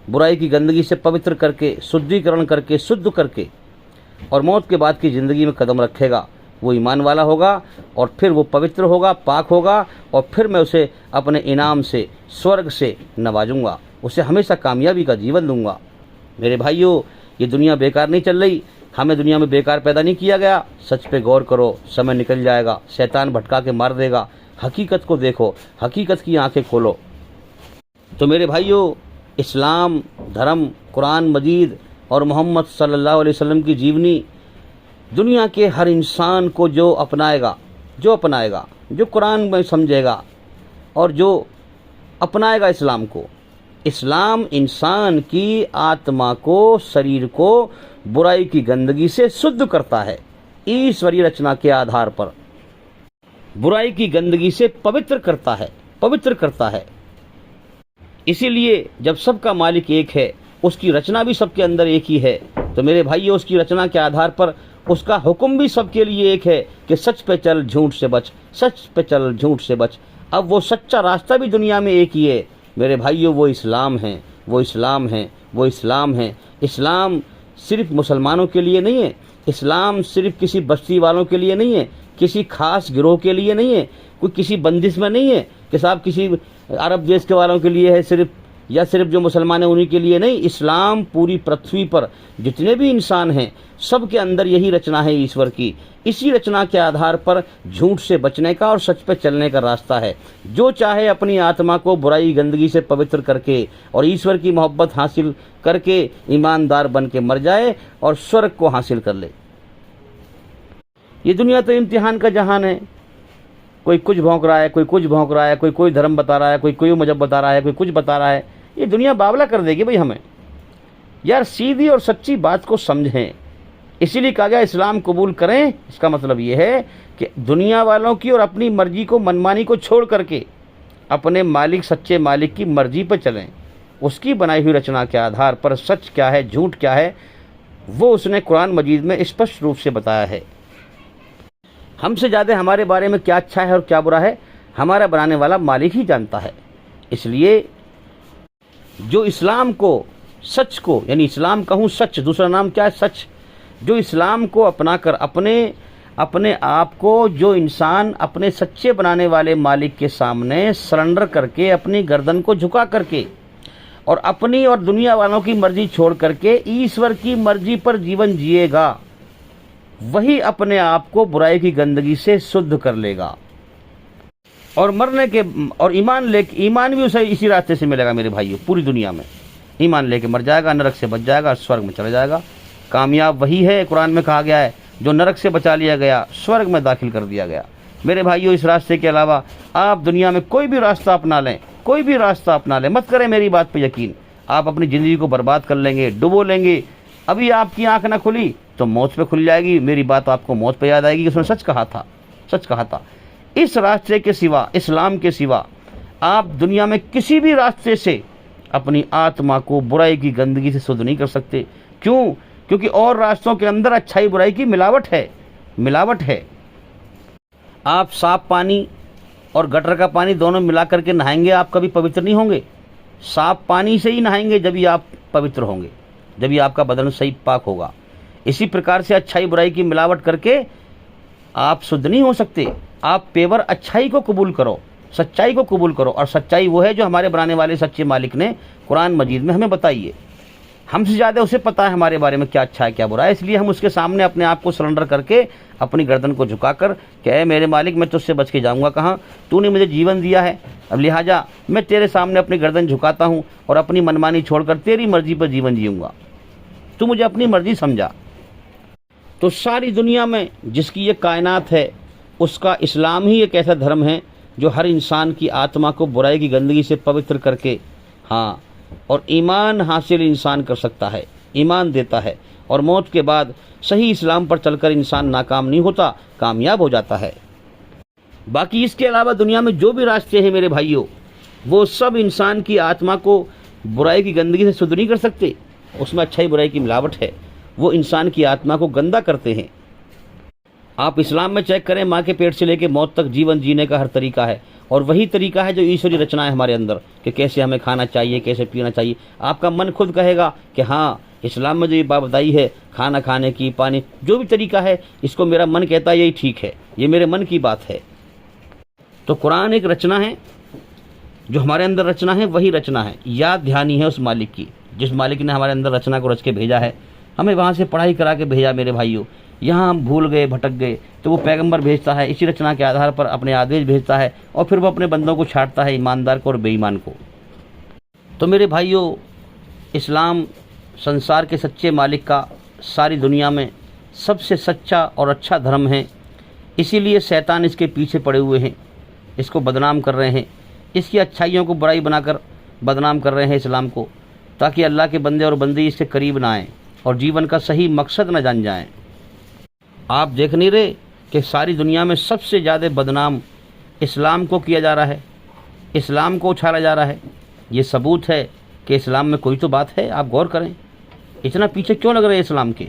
बुराई की गंदगी से पवित्र करके, शुद्धिकरण करके, शुद्ध करके और मौत के बाद की ज़िंदगी में कदम रखेगा, वो ईमान वाला होगा। और फिर वो पवित्र होगा, पाक होगा, और फिर मैं उसे अपने इनाम से, स्वर्ग से नवाजूंगा, उसे हमेशा कामयाबी का जीवन दूंगा। मेरे भाइयों, ये दुनिया बेकार नहीं चल रही, हमें दुनिया में बेकार पैदा नहीं किया गया। सच पे गौर करो, समय निकल जाएगा, शैतान भटका के मार देगा। हकीकत को देखो, हकीकत की आंखें खोलो। तो मेरे भाइयों, इस्लाम धर्म, कुरान मजीद और मोहम्मद सल्लल्लाहु अलैहि वसल्लम की जीवनी दुनिया के हर इंसान को जो अपनाएगा, जो कुरान में समझेगा और जो अपनाएगा इस्लाम को, इस्लाम इंसान की आत्मा को, शरीर को बुराई की गंदगी से शुद्ध करता है। ईश्वरीय रचना के आधार पर बुराई की गंदगी से पवित्र करता है। इसीलिए जब सबका मालिक एक है, उसकी रचना भी सबके अंदर एक ही है, तो मेरे भाइयों, उसकी रचना के आधार पर उसका हुक्म भी सबके लिए एक है कि सच पे चल, झूठ से बच, सच पे चल, झूठ से बच। अब वो सच्चा रास्ता भी दुनिया में एक ही है मेरे भाइयों, वो इस्लाम है। इस्लाम सिर्फ मुसलमानों के लिए नहीं है, इस्लाम सिर्फ किसी बस्ती वालों के लिए नहीं है, किसी खास गिरोह के लिए नहीं है, कोई किसी बंदिश में नहीं है कि साहब किसी अरब देश के वालों के लिए है सिर्फ, या सिर्फ जो मुसलमान हैं उन्हीं के लिए नहीं। इस्लाम पूरी पृथ्वी पर जितने भी इंसान हैं सब के अंदर यही रचना है ईश्वर की। इसी रचना के आधार पर झूठ से बचने का और सच पे चलने का रास्ता है। जो चाहे अपनी आत्मा को बुराई गंदगी से पवित्र करके और ईश्वर की मोहब्बत हासिल करके ईमानदार बन के मर जाए और स्वर्ग को हासिल कर ले। ये दुनिया तो इम्तिहान का जहान है, कोई कुछ भौंक रहा है, कोई कुछ भौंक रहा है, कोई धर्म बता रहा है, कोई मजहब बता रहा है, कोई कुछ बता रहा है। ये दुनिया बावला कर देगी भाई हमें। यार सीधी और सच्ची बात को समझें, इसीलिए कहा गया इस्लाम कबूल करें। इसका मतलब ये है कि दुनिया वालों की और अपनी मर्जी को, मनमानी को छोड़ करके अपने मालिक, सच्चे मालिक की मर्जी पर चलें। उसकी बनाई हुई रचना के आधार पर सच क्या है, झूठ क्या है, वो उसने कुरान मजीद में स्पष्ट रूप से बताया है। हमसे ज़्यादा हमारे बारे में क्या अच्छा है और क्या बुरा है हमारा बनाने वाला मालिक ही जानता है। इसलिए जो इस्लाम को, सच को, यानी इस्लाम कहूँ सच, दूसरा नाम क्या है, सच, जो इस्लाम को अपनाकर अपने आप को, जो इंसान अपने सच्चे बनाने वाले मालिक के सामने सरेंडर करके, अपनी गर्दन को झुका करके और अपनी और दुनिया वालों की मर्जी छोड़ करके ईश्वर की मर्जी पर जीवन जिएगा, वही अपने आप को बुराई की गंदगी से शुद्ध कर लेगा और मरने के और ईमान भी उसे इसी रास्ते से मिलेगा मेरे भाइयों। पूरी दुनिया में ईमान लेके मर जाएगा, नरक से बच जाएगा, स्वर्ग में चला जाएगा। कामयाब वही है, कुरान में कहा गया है, जो नरक से बचा लिया गया, स्वर्ग में दाखिल कर दिया गया। मेरे भाइयों, इस रास्ते के अलावा आप दुनिया में कोई भी रास्ता अपना लें, कोई भी रास्ता अपना लें, मत करें मेरी बात पे यकीन, आप अपनी ज़िंदगी को बर्बाद कर लेंगे, डुबो लेंगे। अभी आपकी आंख ना खुली तो मौत पे खुल जाएगी। मेरी बात आपको मौत पे याद आएगी कि उसने सच कहा था, सच कहा था। इस रास्ते के सिवा, इस्लाम के सिवा आप दुनिया में किसी भी रास्ते से अपनी आत्मा को बुराई की गंदगी से शुद्ध नहीं कर सकते। क्यों? क्योंकि और रास्तों के अंदर अच्छाई बुराई की मिलावट है, मिलावट है। आप साफ पानी और गटर का पानी दोनों मिला करके नहाएंगे, आप कभी पवित्र नहीं होंगे। साफ पानी से ही नहाएंगे जब ही आप पवित्र होंगे, जब ही आपका बदन सही पाक होगा। इसी प्रकार से अच्छाई बुराई की मिलावट करके आप शुद्ध नहीं हो सकते। आप पेवर अच्छाई को कबूल करो, सच्चाई को कबूल करो, और सच्चाई वो है जो हमारे बनाने वाले सच्चे मालिक ने कुरान मजीद में हमें बताई है। हमसे ज़्यादा उसे पता है हमारे बारे में क्या अच्छा है क्या बुरा है, इसलिए हम उसके सामने अपने आप को सरेंडर करके अपनी गर्दन को झुकाकर कहे, मेरे मालिक मैं तुझसे बच के जाऊंगा कहाँ, तूने मुझे जीवन दिया है, अब लिहाजा मैं तेरे सामने अपनी गर्दन झुकाता हूँ और अपनी मनमानी छोड़कर तेरी मर्जी पर जीवन जीऊँगा, तू मुझे अपनी मर्जी समझा। तो सारी दुनिया में जिसकी ये कायनात है, उसका इस्लाम ही एक ऐसा धर्म है जो हर इंसान की आत्मा को बुराई की गंदगी से पवित्र करके, हाँ, और ईमान हासिल इंसान कर सकता है, ईमान देता है, और मौत के बाद सही इस्लाम पर चलकर इंसान नाकाम नहीं होता, कामयाब हो जाता है। बाकी इसके अलावा दुनिया में जो भी रास्ते हैं मेरे भाइयों, वो सब इंसान की आत्मा को बुराई की गंदगी से शुद्ध नहीं कर सकते। उसमें अच्छाई बुराई की मिलावट है, वो इंसान की आत्मा को गंदा करते हैं। आप इस्लाम में चेक करें, माँ के पेट से लेकर मौत तक जीवन जीने का हर तरीका है, और वही तरीका है जो ईश्वरी रचना है हमारे अंदर कि कैसे हमें खाना चाहिए, कैसे पीना चाहिए। आपका मन खुद कहेगा कि हाँ, इस्लाम में जो ये बात बताई है खाना खाने की, पानी, जो भी तरीका है, इसको मेरा मन कहता है यही ठीक है, ये मेरे मन की बात है। तो कुरान एक रचना है, जो हमारे अंदर रचना है वही रचना है, याद ध्यानी है उस मालिक की, जिस मालिक ने हमारे अंदर रचना को रच के भेजा है, हमें वहाँ से पढ़ाई करा के भेजा। मेरे भाइयों, यहाँ हम भूल गए, भटक गए, तो वो पैगंबर भेजता है, इसी रचना के आधार पर अपने आदेश भेजता है, और फिर वो अपने बंदों को छांटता है, ईमानदार को और बेईमान को। तो मेरे भाइयों, इस्लाम संसार के सच्चे मालिक का सारी दुनिया में सबसे सच्चा और अच्छा धर्म है। इसीलिए शैतान इसके पीछे पड़े हुए हैं, इसको बदनाम कर रहे हैं, इसकी अच्छाइयों को बुराई बनाकर बदनाम कर रहे हैं इस्लाम को, ताकि अल्लाह के बंदे और बंदी इसके करीब ना आएँ और जीवन का सही मकसद न जान जाएं। आप देख नहीं रहे कि सारी दुनिया में सबसे ज़्यादा बदनाम इस्लाम को किया जा रहा है, इस्लाम को उछाला जा रहा है। ये सबूत है कि इस्लाम में कोई तो बात है। आप गौर करें, इतना पीछे क्यों लग रहे हैं इस्लाम के,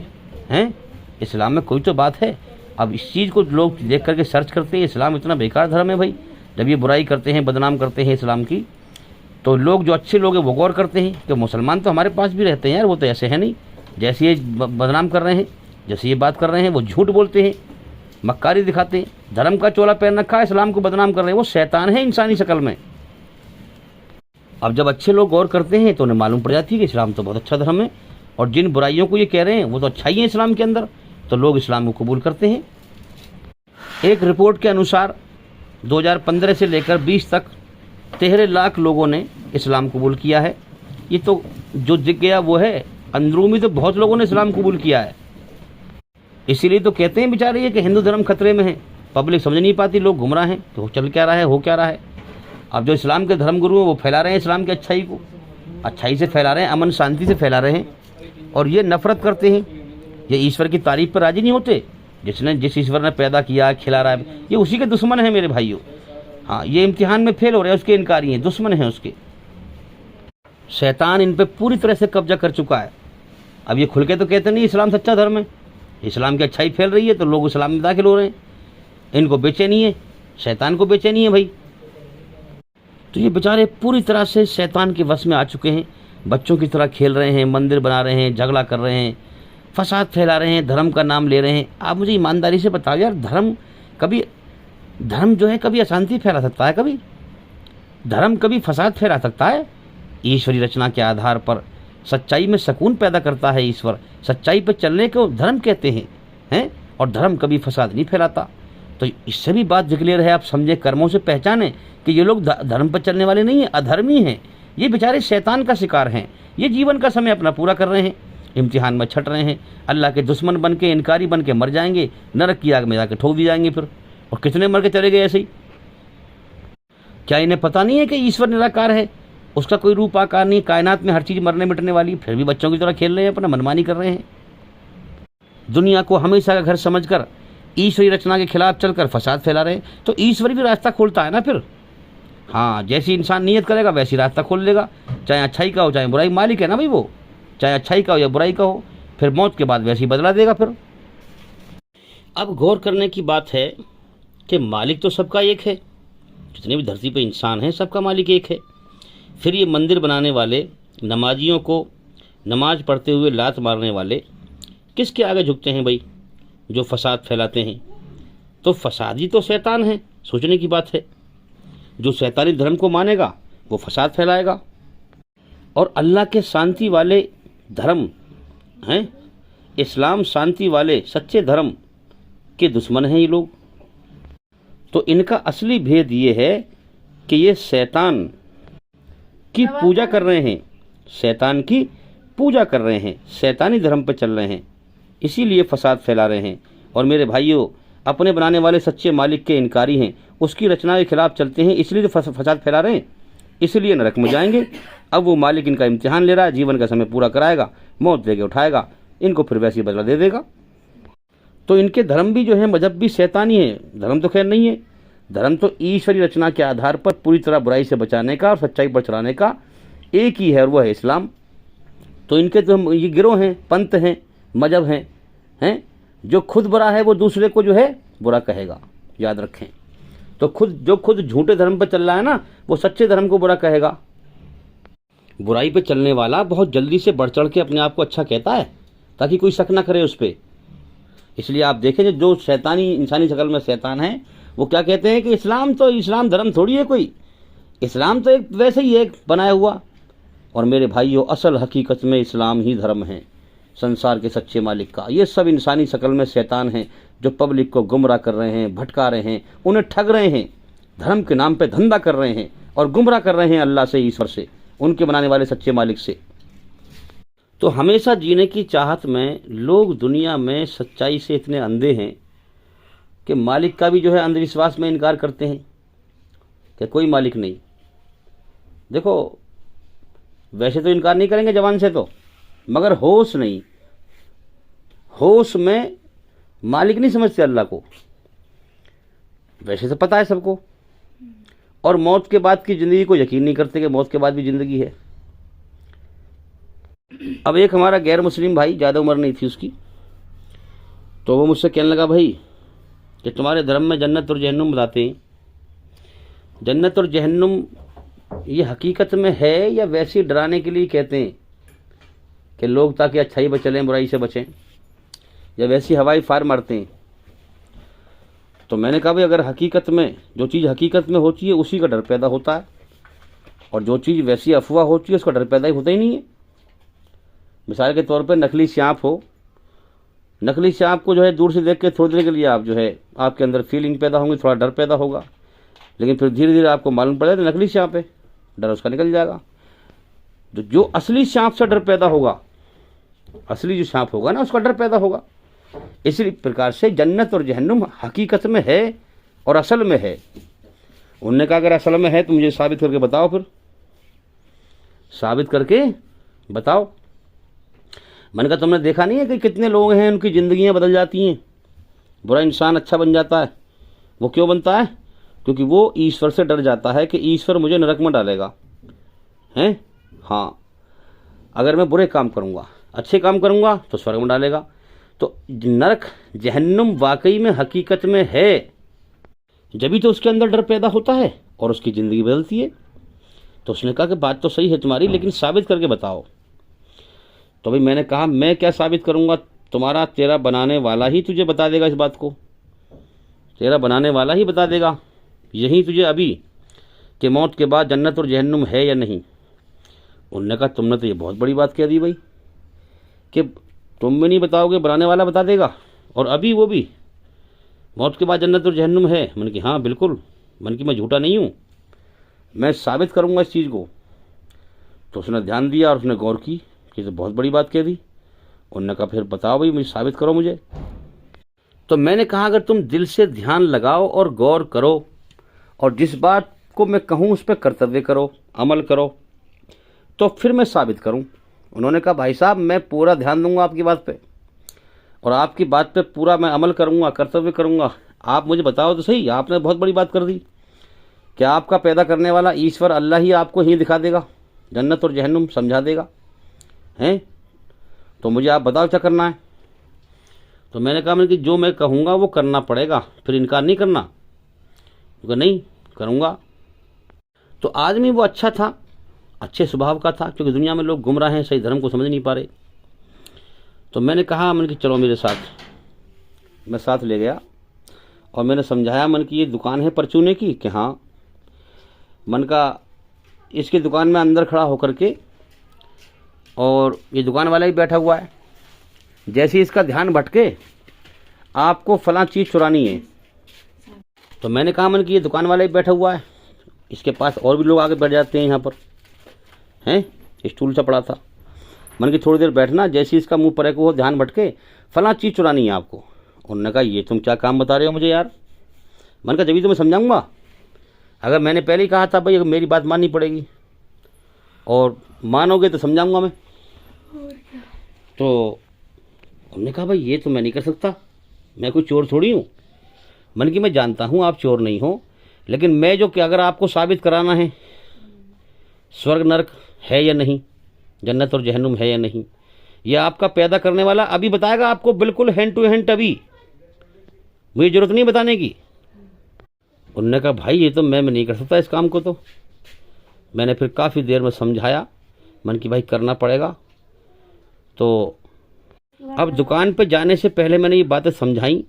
हैं? इस्लाम में कोई तो बात है। अब इस चीज़ को लोग देख करके सर्च करते हैं, इस्लाम इतना बेकार धर्म है भाई। जब ये बुराई करते हैं, बदनाम करते हैं इस्लाम की, तो लोग जो अच्छे लोग हैं वो गौर करते हैं कि मुसलमान तो हमारे पास भी रहते हैं यार, वो तो ऐसे है नहीं, जैसे ये बदनाम कर रहे हैं, जैसे ये बात कर रहे हैं, वो झूठ बोलते हैं, मक्कारी दिखाते हैं, धर्म का चोला पहन रखा है, इस्लाम को बदनाम कर रहे हैं, वो शैतान है इंसानी शक्ल में। अब जब अच्छे लोग गौर करते हैं तो उन्हें मालूम पड़ जाती है कि इस्लाम तो बहुत अच्छा धर्म है, और जिन बुराइयों को ये कह रहे हैं वो तो अच्छाई है इस्लाम के अंदर, तो लोग इस्लाम को कबूल करते हैं। एक रिपोर्ट के अनुसार 2015 से लेकर 20 तक 13 लाख लोगों ने इस्लाम कबूल किया है। ये तो जो दिख गया वो है, अंदरूनी तो बहुत लोगों ने इस्लाम कबूल किया है। इसीलिए तो कहते हैं बेचारे ये कि हिंदू धर्म खतरे में है, पब्लिक समझ नहीं पाती, लोग गुमराह हैं, तो चल क्या रहा है, हो क्या रहा है। अब जो इस्लाम के धर्म गुरु हैं वो फैला रहे हैं इस्लाम की अच्छाई को, अच्छाई से फैला रहे हैं, अमन शांति से फैला रहे हैं, और ये नफरत करते हैं ये ईश्वर की तारीफ पर राजी नहीं होते। जिस ईश्वर ने पैदा किया, खिला रहा है, ये उसी के दुश्मन है मेरे भाइयों। हाँ, ये इम्तिहान में फेल हो रहे हैं, उसके इनकारी हैं, दुश्मन हैं उसके। शैतान इन पे पूरी तरह से कब्जा कर चुका है। अब ये खुल के तो कहते नहीं इस्लाम सच्चा धर्म है, इस्लाम की अच्छाई फैल रही है तो लोग इस्लाम में दाखिल हो रहे हैं। इनको बेचैनी है, शैतान को बेचैनी है भाई। तो ये बेचारे पूरी तरह से शैतान के वश में आ चुके हैं, बच्चों की तरह खेल रहे हैं, मंदिर बना रहे हैं, झगड़ा कर रहे हैं, फसाद फैला रहे हैं, धर्म का नाम ले रहे हैं। आप मुझे ईमानदारी से बताओ यार, धर्म जो है कभी अशांति फैला सकता है? कभी धर्म कभी फसाद फैला सकता है? ईश्वरी रचना के आधार पर सच्चाई में सुकून पैदा करता है ईश्वर, सच्चाई पर चलने को धर्म कहते हैं और धर्म कभी फसाद नहीं फैलाता। तो इससे भी बात क्लियर है, आप समझे, कर्मों से पहचाने कि ये लोग धर्म पर चलने वाले नहीं हैं, अधर्मी हैं। ये बेचारे शैतान का शिकार हैं, ये जीवन का समय अपना पूरा कर रहे हैं, इम्तिहान में छट रहे हैं, अल्लाह के दुश्मन बन के, इनकारी बन के मर जाएंगे, नरक की आग में जाके ठोक दिए जाएंगे फिर। और कितने मर के चले गए ऐसे ही। क्या इन्हें पता नहीं है कि ईश्वर निराकार है, उसका कोई रूप आकार नहीं, कायनात में हर चीज़ मरने मिटने वाली, फिर भी बच्चों की तरह खेल रहे हैं, अपना मनमानी कर रहे हैं। दुनिया को हमेशा का घर समझकर ईश्वरी रचना के खिलाफ चलकर फसाद फैला रहे हैं। तो ईश्वर भी रास्ता खोलता है ना फिर। हाँ, जैसी इंसान नियत करेगा वैसी रास्ता खोल देगा, चाहे अच्छाई का हो चाहे बुराई, मालिक है ना भाई वो, चाहे अच्छाई का हो या बुराई का हो, फिर मौत के बाद वैसी बदला देगा फिर। अब गौर करने की बात है कि मालिक तो सबका एक है, जितने भी धरती पे इंसान हैं सबका मालिक एक है। फिर ये मंदिर बनाने वाले, नमाजियों को नमाज पढ़ते हुए लात मारने वाले किसके आगे झुकते हैं भाई? जो फसाद फैलाते हैं। तो फसादी तो शैतान है, सोचने की बात है। जो शैतानी धर्म को मानेगा वो फसाद फैलाएगा। और अल्लाह के शांति वाले धर्म हैं, इस्लाम शांति वाले सच्चे धर्म के दुश्मन हैं ये लोग। तो इनका असली भेद ये है कि ये शैतान की पूजा कर रहे हैं, शैतान की पूजा कर रहे हैं, शैतानी धर्म पर चल रहे हैं, इसीलिए फसाद फैला रहे हैं। और मेरे भाइयों, अपने बनाने वाले सच्चे मालिक के इनकारी हैं, उसकी रचना के खिलाफ चलते हैं, इसलिए तो फसाद फैला रहे हैं, इसलिए नरक में जाएंगे। अब वो मालिक इनका इम्तिहान ले रहा है, जीवन का समय पूरा कराएगा, मौत लेके उठाएगा, इनको फिर वैसे ही बदला दे देगा। तो इनके धर्म भी जो है, मजहब भी शैतानी है, धर्म तो खैर नहीं है। धर्म तो ईश्वरी रचना के आधार पर पूरी तरह बुराई से बचाने का और सच्चाई पर चलाने का एक ही है, और वो है इस्लाम। तो इनके तो ये गिरोह हैं, पंथ हैं, मजहब हैं, जो खुद बुरा है वो दूसरे को जो है बुरा कहेगा, याद रखें। तो जो खुद झूठे धर्म पर चल रहा है ना, वो सच्चे धर्म को बुरा कहेगा। बुराई पे चलने वाला बहुत जल्दी से बढ़ चढ़ के अपने आप को अच्छा कहता है, ताकि कोई शक ना करे उस पर। इसलिए आप देखें, जो शैतानी इंसानी शक्ल में शैतान है, वो क्या कहते हैं कि इस्लाम धर्म थोड़ी है कोई, इस्लाम तो एक वैसे ही एक बनाया हुआ। और मेरे भाइयों, असल हकीकत में इस्लाम ही धर्म है, संसार के सच्चे मालिक का। ये सब इंसानी शक्ल में शैतान हैं, जो पब्लिक को गुमराह कर रहे हैं, भटका रहे हैं, उन्हें ठग रहे हैं, धर्म के नाम पे धंधा कर रहे हैं और गुमराह कर रहे हैं अल्लाह से, ईश्वर से, उनके बनाने वाले सच्चे मालिक से। तो हमेशा जीने की चाहत में लोग दुनिया में सच्चाई से इतने अंधे हैं कि मालिक का भी जो है अंधविश्वास में इनकार करते हैं कि कोई मालिक नहीं। देखो, वैसे तो इनकार नहीं करेंगे जबान से तो, मगर होश नहीं, होश में मालिक नहीं समझते अल्लाह को। वैसे तो पता है सबको, और मौत के बाद की ज़िंदगी को यकीन नहीं करते कि मौत के बाद भी ज़िंदगी है। अब एक हमारा गैर मुस्लिम भाई, ज़्यादा उम्र नहीं थी उसकी, तो वो मुझसे कहने लगा, भाई कि तुम्हारे धर्म में जन्नत और जहन्नुम बताते हैं, जन्नत और जहन्नुम ये हकीकत में है या वैसे डराने के लिए कहते हैं कि लोग ताकि अच्छाई पर चलें, बुराई से बचें, या वैसी हवाई फार मारते हैं? तो मैंने कहा, भाई अगर हकीकत में जो चीज़ हकीकत में होती है उसी का डर पैदा होता है, और जो चीज़ वैसी अफवाह होती है उसका डर पैदा ही होता ही नहीं है। मिसाल के तौर पर नकली सांप हो, नकली सांप को जो है दूर से देख के थोड़ी देर के लिए आप जो है आपके अंदर फीलिंग पैदा होंगी, थोड़ा डर पैदा होगा, लेकिन फिर धीरे धीरे आपको मालूम पड़ेगा तो नकली सांप है, डर उसका निकल जाएगा। तो जो असली सांप से डर पैदा होगा, असली जो सांप होगा ना, उसका डर पैदा होगा। इसी प्रकार से जन्नत और जहन्नुम हकीकत में है और असल में है। उन्होंने कहा, अगर असल में है तो मुझे साबित करके बताओ, फिर साबित करके बताओ। मैंने कहा तुमने देखा नहीं है कि कितने लोग हैं उनकी ज़िंदगियाँ बदल जाती हैं, बुरा इंसान अच्छा बन जाता है। वो क्यों बनता है? क्योंकि वो ईश्वर से डर जाता है कि ईश्वर मुझे नरक में डालेगा, हैं? हाँ, अगर मैं बुरे काम करूँगा, अच्छे काम करूँगा तो स्वर्ग में डालेगा। तो नरक जहन्नुम वाकई में हकीकत में है, जभी तो उसके अंदर डर पैदा होता है और उसकी ज़िंदगी बदलती है। तो उसने कहा कि बात तो सही है तुम्हारी, लेकिन साबित करके बताओ। तो भाई मैंने कहा मैं क्या साबित करूँगा, तेरा बनाने वाला ही तुझे बता देगा इस बात को, तेरा बनाने वाला ही बता देगा यही तुझे अभी कि मौत के बाद जन्नत और जहन्नुम है या नहीं। उन्होंने कहा तुमने तो ये बहुत बड़ी बात कह दी भाई कि तुम भी नहीं बताओगे, बनाने वाला बता देगा, और अभी वो भी मौत के बाद जन्नत और जहन्नुम है। मैंने कि हाँ बिल्कुल, मैंने कि मैं झूठा नहीं हूँ, मैं साबित करूँगा इस चीज़ को। तो उसने ध्यान दिया और उसने गौर की कि तो बहुत बड़ी बात कह दी। उन्होंने कहा फिर बताओ भाई, मुझे साबित करो मुझे। तो मैंने कहा अगर तुम दिल से ध्यान लगाओ और गौर करो और जिस बात को मैं कहूँ उस पर कर्तव्य करो, अमल करो, तो फिर मैं साबित करूँ। उन्होंने कहा भाई साहब मैं पूरा ध्यान दूंगा आपकी बात पे और आपकी बात पे पूरा मैं अमल करूँगा, कर्तव्य करूँगा। आप मुझे बताओ तो सही, आपने बहुत बड़ी बात कर दी। क्या आपका पैदा करने वाला ईश्वर अल्लाह ही आपको ही दिखा देगा, जन्नत और जहन्नुम समझा देगा, हैं? तो मुझे आप बताओ क्या करना है। तो मैंने कहा कि जो मैं कहूँगा वो करना पड़ेगा, फिर इनकार नहीं करना। क्योंकि नहीं करूँगा। तो आदमी वो अच्छा था, अच्छे स्वभाव का था, क्योंकि दुनिया में लोग गुमराह हैं, सही धर्म को समझ नहीं पा रहे। तो मैंने कहा मन कि चलो मेरे साथ, मैं साथ ले गया और मैंने समझाया मन की ये दुकान है परचूने की, कि हाँ। मन का इसकी दुकान में अंदर खड़ा होकर के, और ये दुकान वाला ही बैठा हुआ है, जैसे इसका ध्यान भटके आपको फलां चीज़ चुरानी है। तो मैंने कहा मन कि ये दुकान वाला ही बैठा हुआ है, इसके पास और भी लोग आगे बैठ जाते हैं यहाँ पर, हैं? स्टूल सा पड़ा था। मन की थोड़ी देर बैठना, जैसे इसका मुंह परे को हो, ध्यान भटके, फलां चीज़ चुरानी है आपको। उन्होंने कहा ये तुम क्या काम बता रहे हो मुझे यार। मन का जब तो मैं समझाऊंगा, अगर मैंने पहले ही कहा था भाई अगर मेरी बात माननी पड़ेगी और मानोगे तो समझाऊंगा मैं। तो उन्होंने कहा भाई ये तो मैं नहीं कर सकता, मैं कोई चोर थोड़ी हूँ। मन की मैं जानता हूँ आप चोर नहीं हो, लेकिन मैं जो कि अगर आपको साबित कराना है स्वर्ग नरक है या नहीं, जन्नत और जहन्नुम है या नहीं, यह आपका पैदा करने वाला अभी बताएगा आपको, बिल्कुल हैंड टू हैंड। अभी मुझे ज़रूरत नहीं बताने की। उन्होंने कहा भाई ये तो मैं नहीं कर सकता इस काम को। तो मैंने फिर काफ़ी देर में समझाया, मन की भाई करना पड़ेगा। तो अब दुकान पे जाने से पहले मैंने ये बातें समझाई,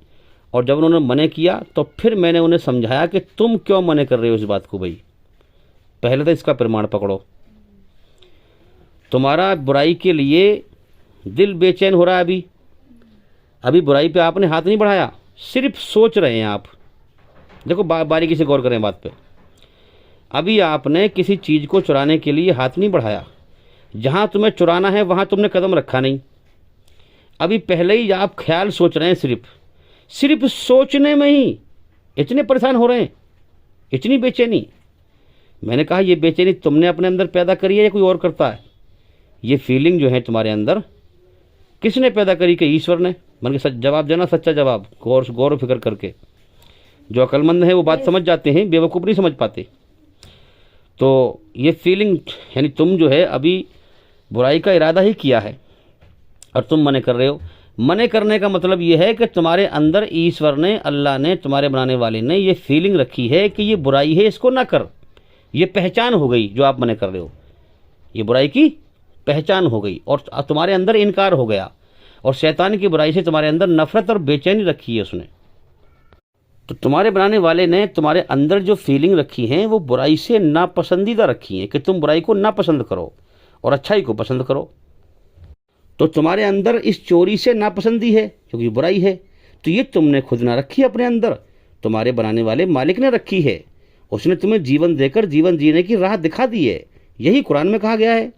और जब उन्होंने मने किया तो फिर मैंने उन्हें समझाया कि तुम क्यों मने कर रहे हो इस बात को। भाई पहले तो इसका प्रमाण पकड़ो, तुम्हारा बुराई के लिए दिल बेचैन हो रहा है। अभी बुराई पे आपने हाथ नहीं बढ़ाया, सिर्फ सोच रहे हैं आप। देखो बारीकी से गौर करें बात पे। अभी आपने किसी चीज़ को चुराने के लिए हाथ नहीं बढ़ाया, जहाँ तुम्हें चुराना है वहाँ तुमने कदम रखा नहीं। अभी पहले ही आप ख्याल सोच रहे हैं, सिर्फ सोचने में ही इतने परेशान हो रहे हैं, इतनी बेचैनी। मैंने कहा ये बेचैनी तुमने अपने अंदर पैदा करी है या कोई और करता है? ये फीलिंग जो है तुम्हारे अंदर किसने पैदा करी? कि ईश्वर ने? मन के जवाब देना, सच्चा जवाब, गौर फिक्र करके। जो अक्लमंद है वो बात समझ जाते हैं, बेवकूफ़ नहीं समझ पाते। तो ये फीलिंग यानी तुम जो है अभी बुराई का इरादा ही किया है और तुम मने कर रहे हो। मने करने का मतलब ये है कि तुम्हारे अंदर ईश्वर ने, अल्लाह ने, तुम्हारे बनाने वाले ने ये फीलिंग रखी है कि ये बुराई है, इसको ना कर। ये पहचान हो गई जो आप मने कर रहे हो, ये बुराई की पहचान हो गई और तुम्हारे अंदर इनकार हो गया, और शैतान की बुराई से तुम्हारे अंदर नफरत और बेचैनी रखी है उसने। तो तुम्हारे बनाने वाले ने तुम्हारे अंदर जो फीलिंग रखी है वो बुराई से नापसंदीदा रखी है कि तुम बुराई को नापसंद करो और अच्छाई को पसंद करो। तो तुम्हारे अंदर इस चोरी से नापसंदी है क्योंकि बुराई है, तो ये तुमने खुद ना रखी अपने अंदर, तुम्हारे बनाने वाले मालिक ने रखी है। उसने तुम्हें जीवन देकर जीवन जीने की राह दिखा दी है, यही कुरान में कहा गया है।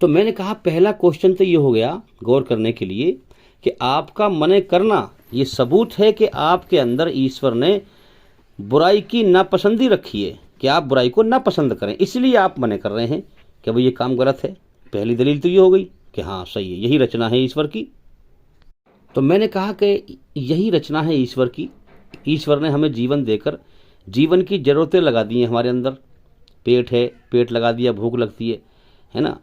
तो मैंने कहा पहला क्वेश्चन तो ये हो गया गौर करने के लिए कि आपका मने करना ये सबूत है कि आपके अंदर ईश्वर ने बुराई की नापसंदी रखी है कि आप बुराई को नापसंद करें, इसलिए आप मने कर रहे हैं कि भाई ये काम गलत है। पहली दलील तो ये हो गई। कि हाँ सही है, यही रचना है ईश्वर की। तो मैंने कहा कि यही रचना है ईश्वर की। ईश्वर ने हमें जीवन देकर जीवन की ज़रूरतें लगा दी हैं हमारे अंदर। पेट है, पेट लगा दिया, भूख लगती है ना।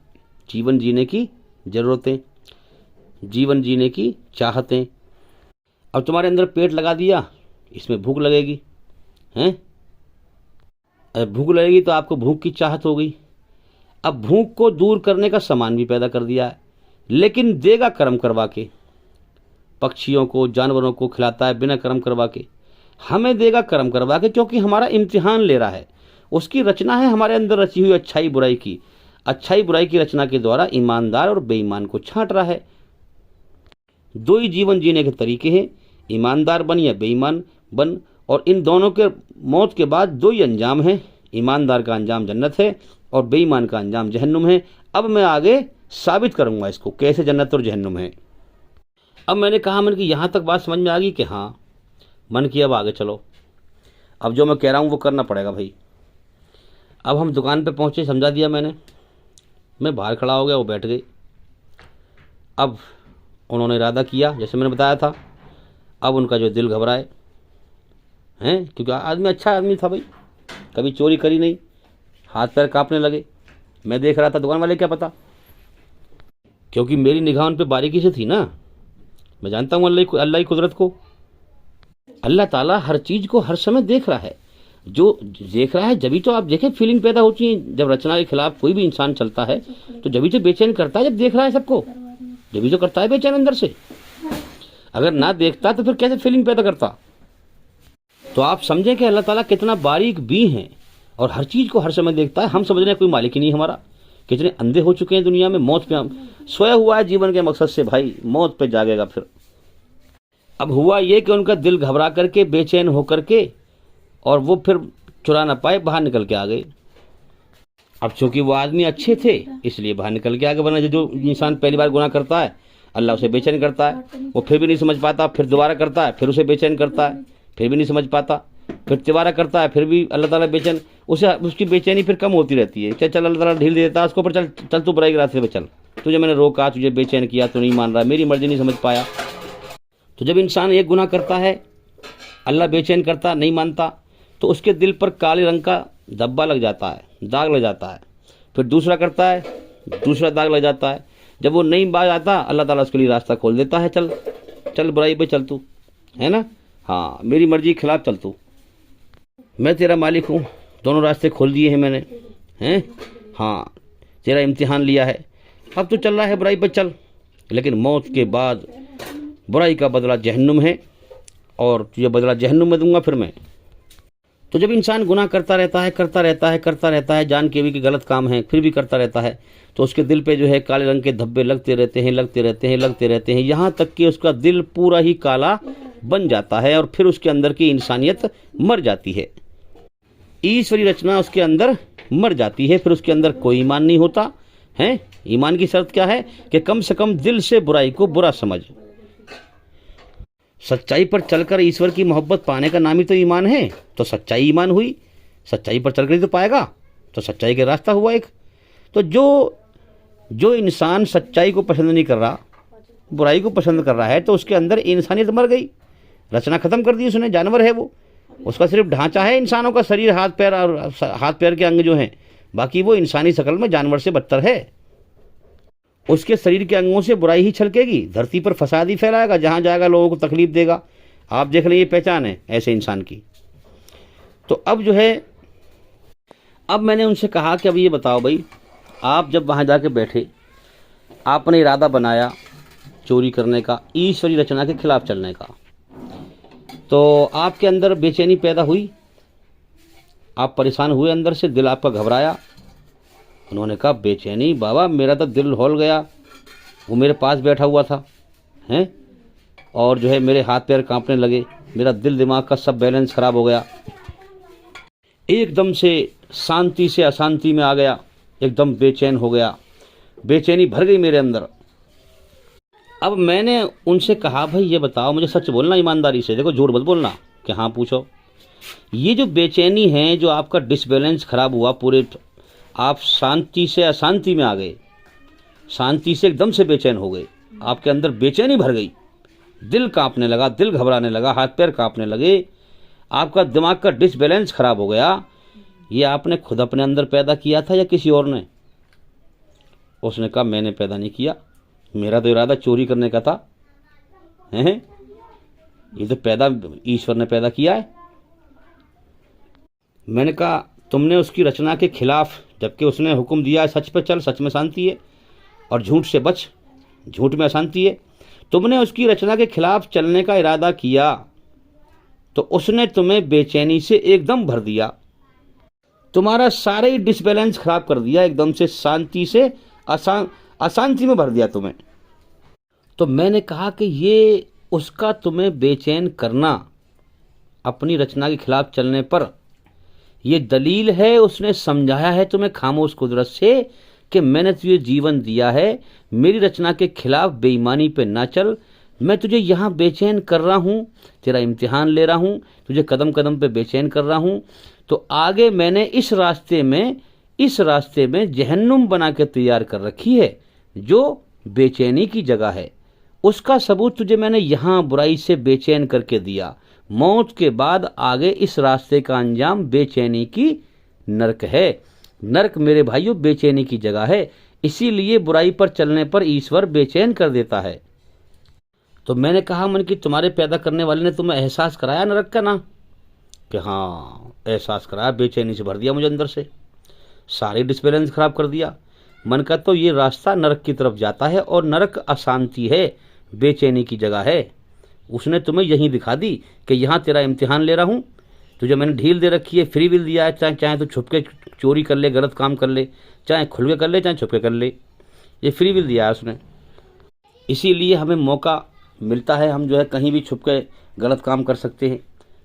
जीवन जीने की ज़रूरतें, जीवन जीने की चाहतें। अब तुम्हारे अंदर पेट लगा दिया, इसमें भूख लगेगी, हैं? भूख लगेगी तो आपको भूख की चाहत हो गई। अब भूख को दूर करने का सामान भी पैदा कर दिया है, लेकिन देगा कर्म करवा के। पक्षियों को, जानवरों को खिलाता है बिना कर्म करवा के, हमें देगा कर्म करवा के, क्योंकि हमारा इम्तिहान ले रहा है। उसकी रचना है हमारे अंदर रची हुई अच्छाई बुराई की। अच्छाई बुराई की रचना के द्वारा ईमानदार और बेईमान को छांट रहा है। दो ही जीवन जीने के तरीके हैं, ईमानदार बन या बेईमान बन, और इन दोनों के मौत के बाद दो ही अंजाम हैं। ईमानदार का अंजाम जन्नत है और बेईमान का अंजाम जहन्नुम है। अब मैं आगे साबित करूंगा इसको कैसे जन्नत और जहन्नुम है। अब मैंने कहा, मन की यहाँ तक बात समझ में आ गई कि हाँ, मन की अब आगे चलो, अब जो मैं कह रहा हूँ वो करना पड़ेगा भाई। अब हम दुकान पे पहुँचे, समझा दिया मैंने, मैं बाहर खड़ा हो गया, वो बैठ गई। अब उन्होंने इरादा किया जैसे मैंने बताया था। अब उनका जो दिल घबराए हैं, क्योंकि आदमी अच्छा आदमी था भाई, कभी चोरी करी नहीं, हाथ पैर कांपने लगे। मैं देख रहा था, दुकान वाले क्या पता, क्योंकि मेरी निगाह उन पे बारीकी से थी ना। मैं जानता हूँ अल्लाह की कुदरत को। अल्लाह ताला हर चीज़ को हर समय देख रहा है। जो देख रहा है जभी तो आप देखें फीलिंग पैदा होती है। जब रचना के खिलाफ कोई भी इंसान चलता है तो जभी तो बेचैन करता है, जब देख रहा है सबको, जभी तो करता है बेचैन अंदर से। अगर ना देखता तो फिर कैसे फीलिंग पैदा करता। तो आप समझें कि अल्लाह ताला कितना बारीक भी हैं और हर चीज़ को हर समय देखता है। हम समझ रहे हैं कोई मालिक ही नहीं हमारा। कितने अंधे हो चुके हैं दुनिया में, मौत पे सोया हुआ है जीवन के मकसद से, भाई मौत पे जागेगा फिर। अब हुआ ये कि उनका दिल घबरा करके, बेचैन होकर के, और वो फिर चुरा ना पाए, बाहर निकल के आ गए। अब चूंकि वो आदमी अच्छे थे इसलिए बाहर निकल के आ गए, वरना जो इंसान पहली बार गुनाह करता है अल्लाह उसे बेचैन करता है, वो फिर भी नहीं समझ पाता, फिर दोबारा करता है, फिर उसे बेचैन करता है, फिर भी नहीं समझ पाता, फिर दोबारा करता है, फिर भी अल्लाह ताला बेचैन, उसे उसकी बेचैनी फिर कम होती रहती है। चल अल्लाह ताला ढील देता है उसको, पर चल चल तू बुराई के रास्ते पे चल, तुझे मैंने रोका, तुझे बेचैन किया, तू नहीं मान रहा, मेरी मर्जी नहीं समझ पाया। तो जब इंसान एक गुनाह करता है, अल्लाह बेचैन करता, नहीं मानता, तो उसके दिल पर काले रंग का धब्बा लग जाता है, दाग लग जाता है। फिर दूसरा करता है, दूसरा दाग लग जाता है। जब वो नहीं बाज आता, अल्लाह ताला उसके लिए रास्ता खोल देता है, चल चल बुराई पे चल तू, है ना, हाँ मेरी मर्जी के खिलाफ चल तू, मैं तेरा मालिक हूँ, दोनों रास्ते खोल दिए हैं मैंने, हैं, हाँ तेरा इम्तिहान लिया है, अब तू चल रहा है बुराई पे चल। लेकिन मौत के बाद बुराई का बदला जहन्नुम है, और तुझे बदला जहन्नुम में दूंगा फिर मैं। तो जब इंसान गुनाह करता रहता है, करता रहता है, करता रहता है, जान के भी कि गलत काम है, फिर भी करता रहता है, तो उसके दिल पे जो है काले रंग के धब्बे लगते रहते हैं, लगते रहते हैं, लगते रहते हैं, यहाँ तक कि उसका दिल पूरा ही काला बन जाता है, और फिर उसके अंदर की इंसानियत मर जाती है, ईश्वरी रचना उसके अंदर मर जाती है। फिर उसके अंदर कोई ईमान नहीं होता है। ईमान की शर्त क्या है कि कम से कम दिल से बुराई को बुरा समझ। सच्चाई पर चलकर ईश्वर की मोहब्बत पाने का नाम ही तो ईमान है। तो सच्चाई ईमान हुई, सच्चाई पर चलकर ही तो पाएगा, तो सच्चाई का रास्ता हुआ एक। तो जो इंसान सच्चाई को पसंद नहीं कर रहा, बुराई को पसंद कर रहा है, तो उसके अंदर इंसानियत मर गई, रचना खत्म कर दी उसने। जानवर है वो, उसका सिर्फ ढांचा है इंसानों का, शरीर, हाथ पैर, और हाथ पैर के अंग जो हैं, बाकी वो इंसानी शक्ल में जानवर से बदतर है। उसके शरीर के अंगों से बुराई ही छलकेगी, धरती पर फसाद ही फैलाएगा, जहाँ जाएगा लोगों को तकलीफ देगा। आप देख लें, ये पहचान है ऐसे इंसान की। तो अब जो है, अब मैंने उनसे कहा कि अब ये बताओ भाई, आप जब वहाँ जाके बैठे, आपने इरादा बनाया चोरी करने का, ईश्वरी रचना के खिलाफ चलने का, तो आपके अंदर बेचैनी पैदा हुई, आप परेशान हुए, अंदर से दिल आपका घबराया। उन्होंने कहा बेचैनी बाबा, मेरा तो दिल हौल गया, वो मेरे पास बैठा हुआ था हैं, और जो है मेरे हाथ पैर कांपने लगे, मेरा दिल दिमाग का सब बैलेंस खराब हो गया, एकदम से शांति से अशांति में आ गया, एकदम बेचैन हो गया, बेचैनी भर गई मेरे अंदर। अब मैंने उनसे कहा भाई ये बताओ, मुझे सच बोलना ईमानदारी से, देखो झूठ मत बोलना कि हाँ पूछो, ये जो बेचैनी है, जो आपका डिसबैलेंस खराब हुआ, पूरे आप शांति से अशांति में आ गए, शांति से एकदम से बेचैन हो गए, आपके अंदर बेचैनी भर गई, दिल कांपने लगा, दिल घबराने लगा, हाथ पैर कांपने लगे, आपका दिमाग का डिसबैलेंस खराब हो गया। ये आपने खुद अपने अंदर पैदा किया था या किसी और ने? उसने कहा मैंने पैदा नहीं किया, मेरा तो इरादा चोरी करने का था। हैं? ये तो पैदा ईश्वर ने पैदा किया है। मैंने कहा तुमने उसकी रचना के खिलाफ, जबकि उसने हुक्म दिया है सच पे चल, सच में शांति है, और झूठ से बच, झूठ में अशांति है। तुमने उसकी रचना के खिलाफ चलने का इरादा किया तो उसने तुम्हें बेचैनी से एकदम भर दिया, तुम्हारा सारे ही डिसबैलेंस खराब कर दिया, एकदम से शांति से अशांति में भर दिया तुम्हें। तो मैंने कहा कि ये उसका तुम्हें बेचैन करना अपनी रचना के खिलाफ चलने पर, ये दलील है, उसने समझाया है तुम्हें खामोश कुदरत से कि मैंने तुझे जीवन दिया है, मेरी रचना के खिलाफ बेईमानी पे ना चल, मैं तुझे यहाँ बेचैन कर रहा हूँ, तेरा इम्तिहान ले रहा हूँ, तुझे कदम कदम पे बेचैन कर रहा हूँ। तो आगे मैंने इस रास्ते में जहन्नुम बना के तैयार कर रखी है जो बेचैनी की जगह है। उसका सबूत तुझे मैंने यहाँ बुराई से बेचैन करके दिया। मौत के बाद आगे इस रास्ते का अंजाम बेचैनी की नरक है। नरक मेरे भाइयों बेचैनी की जगह है, इसीलिए बुराई पर चलने पर ईश्वर बेचैन कर देता है। तो मैंने कहा मन कि तुम्हारे पैदा करने वाले ने तुम्हें एहसास कराया नरक का ना? कि हाँ एहसास कराया, बेचैनी से भर दिया मुझे अंदर से, सारे डिसबैलेंस खराब कर दिया। मन का तो ये रास्ता नरक की तरफ जाता है और नरक अशांति है, बेचैनी की जगह है। उसने तुम्हें यही दिखा दी कि यहाँ तेरा इम्तिहान ले रहा हूँ, तुझे मैंने ढील दे रखी है, फ्री विल दिया है, चाहे तो छुप के चोरी कर ले, गलत काम कर ले, चाहे खुल के कर ले, चाहे छुप के कर ले, ये फ्री विल दिया है उसने। इसीलिए हमें मौका मिलता है, हम जो है कहीं भी छुप के गलत काम कर सकते हैं,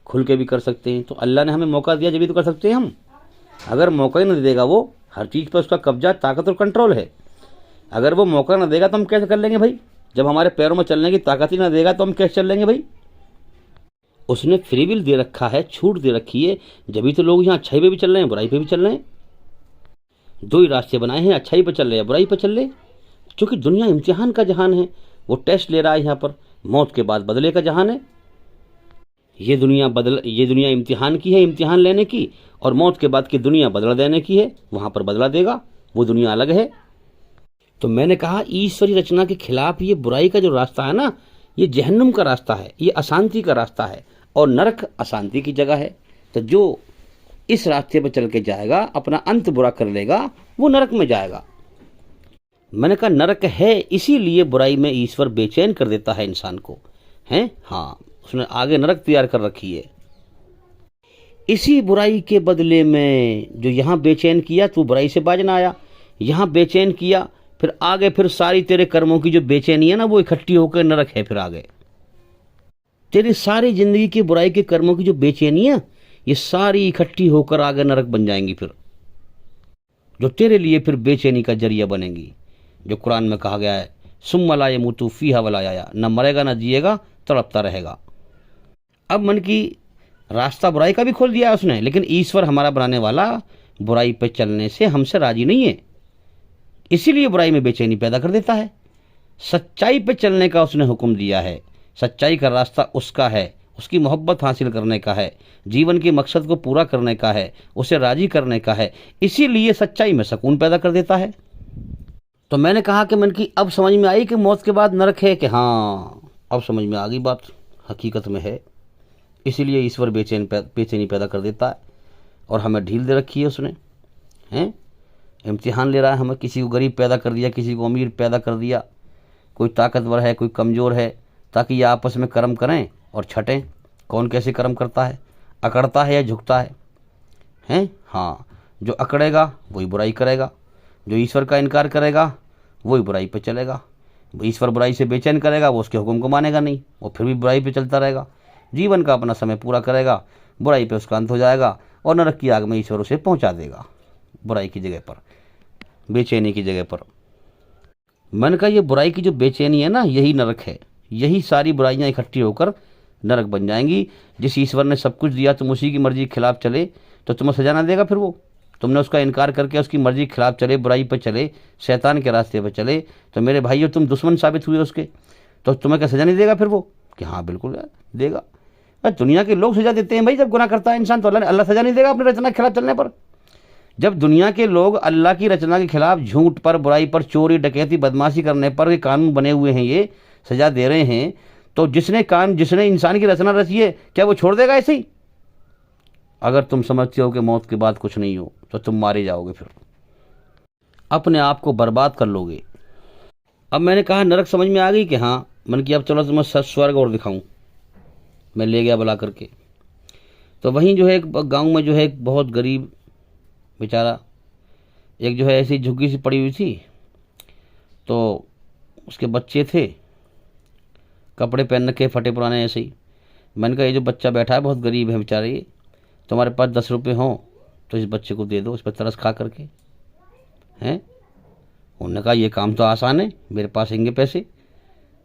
खुल के भी कर सकते हैं। तो अल्लाह ने हमें मौका दिया जब भी तो कर सकते हैं हम। अगर मौका ही नहीं देगा, वो हर चीज़ पर उसका कब्जा, ताकत और कंट्रोल है। अगर वो मौका ना देगा तो हम कैसे कर लेंगे भाई? जब हमारे पैरों में चलने की ताकत ही ना देगा तो हम कैसे चल लेंगे भाई? उसने फ्री विल दे रखा है, छूट दे रखी है, जब तो लोग यहाँ अच्छाई पे भी चल रहे हैं, बुराई पे भी चल रहे हैं। दो ही रास्ते बनाए हैं, अच्छाई पे चल रहे हैं, बुराई पे चल रहे। क्योंकि दुनिया इम्तिहान का जहान है, वो टेस्ट ले रहा है यहाँ पर। मौत के बाद बदले का जहान है। ये दुनिया इम्तिहान की है, इम्तिहान लेने की, और मौत के बाद की दुनिया बदला देने की है, वहां पर बदला देगा, वो दुनिया अलग है। तो मैंने कहा ईश्वरी रचना के खिलाफ ये बुराई का जो रास्ता है ना, ये जहन्नुम का रास्ता है, ये अशांति का रास्ता है, और नरक अशांति की जगह है। तो जो इस रास्ते पर चल के जाएगा, अपना अंत बुरा कर लेगा, वो नरक में जाएगा। मैंने कहा नरक है, इसीलिए बुराई में ईश्वर बेचैन कर देता है इंसान को, हैं? हाँ, उसने आगे नरक तैयार कर रखी है। इसी बुराई के बदले में जो यहाँ बेचैन किया, तू बुराई से बाज ना आया, यहाँ बेचैन किया, फिर आगे फिर सारी तेरे कर्मों की जो बेचैनी है ना, वो इकट्ठी होकर नरक है। फिर आगे तेरी सारी जिंदगी की बुराई के कर्मों की जो बेचैनी है, ये सारी इकट्ठी होकर आगे नरक बन जाएंगी, फिर जो तेरे लिए फिर बेचैनी का जरिया बनेंगी। जो कुरान में कहा गया है, सुम्मा ला यमूतु फीहा वला यहया, न मरेगा न जिएगा, तड़पता रहेगा। अब मन की रास्ता बुराई का भी खोल दिया है उसने, लेकिन ईश्वर हमारा बनाने वाला बुराई पे चलने से हमसे राजी नहीं है, इसीलिए बुराई में बेचैनी पैदा कर देता है। सच्चाई पे चलने का उसने हुक्म दिया है, सच्चाई का रास्ता उसका है, उसकी मोहब्बत हासिल करने का है, जीवन के मकसद को पूरा करने का है, उसे राजी करने का है, इसीलिए सच्चाई में सुकून पैदा कर देता है। तो मैंने कहा कि मन की अब समझ में आई कि मौत के बाद नरक है, कि हाँ अब समझ में आ गई बात, हकीकत में है। इसीलिए ईश्वर बेचैनी पैदा कर देता है, और हमें ढील दे रखी है उसने, हैं? इम्तिहान ले रहा है हमें, किसी को गरीब पैदा कर दिया, किसी को अमीर पैदा कर दिया, कोई ताकतवर है, कोई कमज़ोर है, ताकि ये आपस में कर्म करें और छटें। कौन कैसे कर्म करता है, अकड़ता है या झुकता है, हैं? हाँ, जो अकड़ेगा वही बुराई करेगा, जो ईश्वर का इनकार करेगा वही बुराई पे चलेगा। ईश्वर बुराई से बेचैन करेगा, वो उसके हुक्म को मानेगा नहीं, वो फिर भी बुराई पे चलता रहेगा, जीवन का अपना समय पूरा करेगा, बुराई पे उसका अंत हो जाएगा, और नरक की आग में ईश्वर उसे पहुंचा देगा, बुराई की जगह पर, बेचैनी की जगह पर। मन का ये बुराई की जो बेचैनी है ना, यही नरक है, यही सारी बुराइयां इकट्ठी होकर नरक बन जाएंगी। जिस ईश्वर ने सब कुछ दिया, तुम उसी की मर्जी के खिलाफ चले तो तुम्हें सजा ना देगा फिर वो? तुमने उसका इनकार करके उसकी मर्जी के खिलाफ चले, बुराई पर चले, शैतान के रास्ते पर चले, तो मेरे भाइयों तुम दुश्मन साबित हुए उसके। तो तुम्हें क्या सज़ा नहीं देगा फिर वो? कि हाँ बिल्कुल यार देगा। दुनिया के लोग सज़ा देते हैं भाई, जब गुनाह करता है इंसान तो अल्लाह सज़ा नहीं देगा अपनी रचना के खिलाफ चलने पर? जब दुनिया के लोग अल्लाह की रचना के खिलाफ झूठ पर, बुराई पर, चोरी, डकैती, बदमाशी करने पर ये कानून बने हुए हैं, ये सज़ा दे रहे हैं, तो जिसने इंसान की रचना रची है क्या वो छोड़ देगा ऐसे ही? अगर तुम समझते हो कि मौत के बाद कुछ नहीं हो तो तुम मारे जाओगे, फिर अपने आप को बर्बाद कर लोगे। अब मैंने कहा नरक समझ में आ गई कि हाँ, मन की अब चलो तुम्हें स्वर्ग और दिखाऊं। मैं ले गया बुला करके। तो वहीं जो है एक गाँव में जो है एक बहुत गरीब बेचारा, एक जो है ऐसी झुग्गी सी पड़ी हुई थी, तो उसके बच्चे थे, कपड़े पहन रखे फटे पुराने ऐसे ही। मैंने कहा ये जो बच्चा बैठा है बहुत गरीब है बेचारा, ये तुम्हारे पास 10 रुपये हों तो इस बच्चे को दे दो, इस पर तरस खा करके। हैं? उन्होंने कहा ये काम तो आसान है, मेरे पास आएंगे पैसे।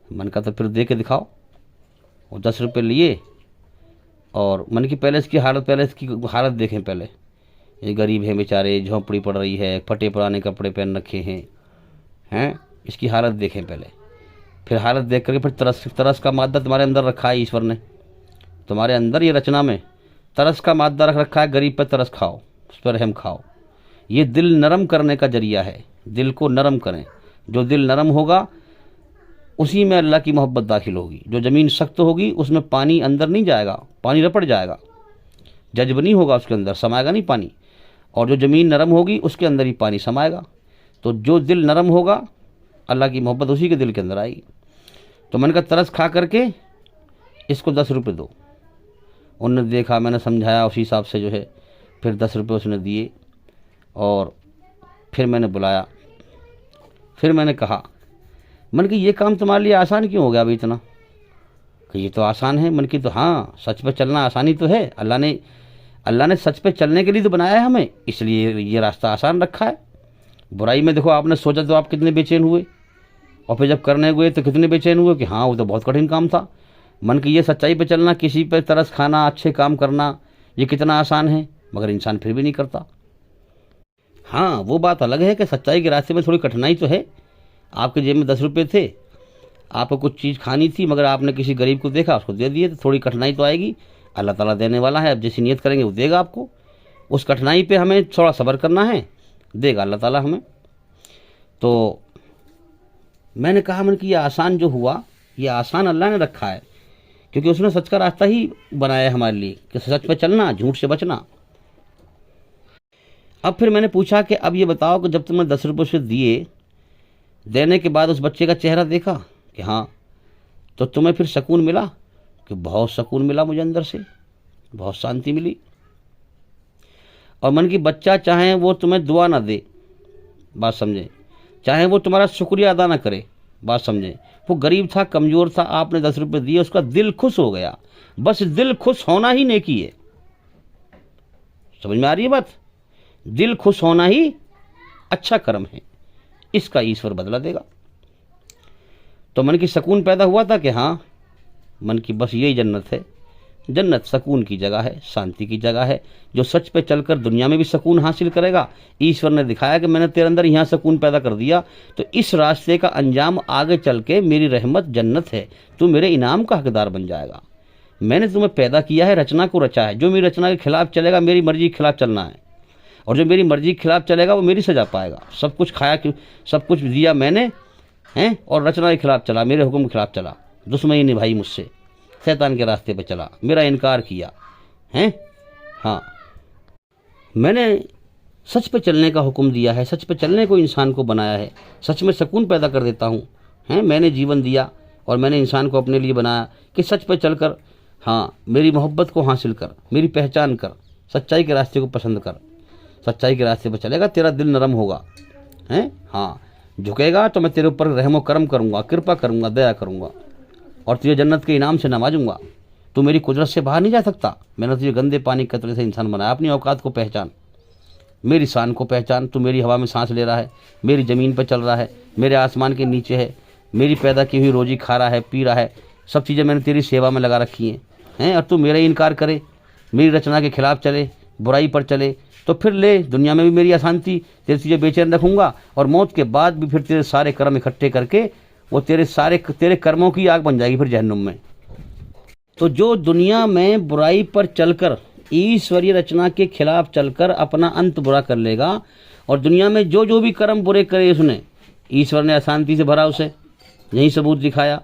मैंने कहा तो फिर दे के दिखाओ। वो 10 रुपये लिए और मन की पहले इसकी हालत देखें। पहले ये गरीब है बेचारे, झोंपड़ी पड़ रही है, फटे पुराने कपड़े पहन रखे हैं, इसकी हालत देखें पहले। फिर हालत देख करके फिर तरस का मादा तुम्हारे अंदर रखा है ईश्वर ने, तुम्हारे अंदर ये रचना में तरस का मादा रख रखा है। गरीब पर तरस खाओ, उस पर रहम खाओ। ये दिल नरम करने का जरिया है, दिल को नरम करें। जो दिल नरम होगा उसी में अल्लाह की मोहब्बत दाखिल होगी। जो ज़मीन सख्त होगी उसमें पानी अंदर नहीं जाएगा, पानी रपट जाएगा, जज्ब नहीं होगा, उसके अंदर समाएगा नहीं पानी। और जो ज़मीन नरम होगी उसके अंदर ही पानी समाएगा। तो जो दिल नरम होगा अल्लाह की मोहब्बत उसी के दिल के अंदर आएगी। तो मैंने कहा तरस खा करके इसको 10 रुपये दो। उन्होंने देखा, मैंने समझाया उसी हिसाब से जो है फिर 10 रुपये उसने दिए। और फिर मैंने बुलाया, फिर मैंने कहा मन की ये काम तुम्हारे लिए आसान क्यों हो गया अभी इतना? कि ये तो आसान है। मन की तो हाँ, सच पे चलना आसानी तो है। अल्लाह ने सच पे चलने के लिए तो बनाया है हमें, इसलिए ये रास्ता आसान रखा है। बुराई में देखो आपने सोचा तो आप कितने बेचैन हुए, और फिर जब करने गए तो कितने बेचैन हुए कि हाँ वो तो बहुत कठिन काम था। मन की ये सच्चाई पे चलना, किसी पे तरस खाना, अच्छे काम करना, ये कितना आसान है, मगर इंसान फिर भी नहीं करता। हाँ वो बात अलग है कि सच्चाई के रास्ते में थोड़ी कठिनाई तो है। आपके जेब में 10 रुपये थे, आपको कुछ चीज़ खानी थी, मगर आपने किसी गरीब को देखा उसको दे दिए, तो थोड़ी कठिनाई तो आएगी। अल्लाह ताला देने वाला है, अब जैसी नियत करेंगे वो देगा आपको। उस कठिनाई पे हमें थोड़ा सब्र करना है, देगा अल्लाह ताला हमें। तो मैंने कहा मन कि ये आसान जो हुआ, ये आसान अल्लाह ने रखा है, क्योंकि उसने सच का रास्ता ही बनाया है हमारे लिए कि सच पे चलना, झूठ से बचना। अब फिर मैंने पूछा कि अब ये बताओ कि जब तुमने 10 रुपये से दिए, देने के बाद उस बच्चे का चेहरा देखा कि हाँ, तो तुम्हें फिर सुकून मिला? कि बहुत सुकून मिला मुझे अंदर से, बहुत शांति मिली। और मन की बच्चा चाहे वो तुम्हें दुआ ना दे, बात समझे, चाहे वो तुम्हारा शुक्रिया अदा ना करे, बात समझे, वो गरीब था, कमज़ोर था, आपने 10 रुपये दिए, उसका दिल खुश हो गया। बस दिल खुश होना ही नेकी है। समझ में आ रही है बात? दिल खुश होना ही अच्छा कर्म है, इसका ईश्वर बदला देगा। तो मन की सुकून पैदा हुआ था कि हाँ, मन की बस यही जन्नत है। जन्नत सुकून की जगह है, शांति की जगह है। जो सच पे चलकर दुनिया में भी सुकून हासिल करेगा, ईश्वर ने दिखाया कि मैंने तेरे अंदर यहाँ सुकून पैदा कर दिया, तो इस रास्ते का अंजाम आगे चल के मेरी रहमत जन्नत है, तू मेरे इनाम का हकदार बन जाएगा। मैंने तुम्हें पैदा किया है, रचना को रचा है। जो मेरी रचना के खिलाफ चलेगा, मेरी मर्जी के खिलाफ चलना है, और जो मेरी मर्जी के खिलाफ चलेगा वो मेरी सजा पाएगा। सब कुछ खाया, सब कुछ दिया मैंने हैं, और रचना के खिलाफ चला, मेरे हुक्म के खिलाफ चला, दुश्मनी निभाई मुझसे, शैतान के रास्ते पे चला, मेरा इनकार किया हैं। हाँ, मैंने सच पे चलने का हुक्म दिया है, सच पे चलने को इंसान को बनाया है, सच में सुकून पैदा कर देता हूँ हैं। मैंने जीवन दिया और मैंने इंसान को अपने लिए बनाया कि सच पे चलकर हाँ, मेरी मोहब्बत को हासिल कर, मेरी पहचान कर, सच्चाई के रास्ते को पसंद कर। सच्चाई के रास्ते पर चलेगा, तेरा दिल नरम होगा हैं। हाँ, झुकेगा तो मैं तेरे ऊपर रहमो करम करूँगा, कृपा करूँगा, दया करूँगा, और तुझे जन्नत के इनाम से नवाजूंगा। तू मेरी कुदरत से बाहर नहीं जा सकता। मैंने तुझे गंदे पानी के कतरे से इंसान बनाया। अपनी औकात को पहचान, मेरी शान को पहचान। तू मेरी हवा में सांस ले रहा है, मेरी ज़मीन पर चल रहा है, मेरे आसमान के नीचे है, मेरी पैदा की हुई रोजी खा रहा है, पी रहा है, सब चीज़ें मैंने तेरी सेवा में लगा रखी हैं। और तू मेरा इनकार करे, मेरी रचना के खिलाफ चले, बुराई पर चले, तो फिर ले, दुनिया में भी मेरी अशांति, तेरी तुझे बेचैन रखूंगा, और मौत के बाद भी फिर तेरे सारे कर्म इकट्ठे करके वो तेरे कर्मों की आग बन जाएगी फिर जहन्नुम में। तो जो दुनिया में बुराई पर चलकर, ईश्वरीय रचना के खिलाफ चलकर अपना अंत बुरा कर लेगा, और दुनिया में जो जो भी कर्म बुरे करे उसने, ईश्वर ने अशांति से भरा उसे, यही सबूत दिखाया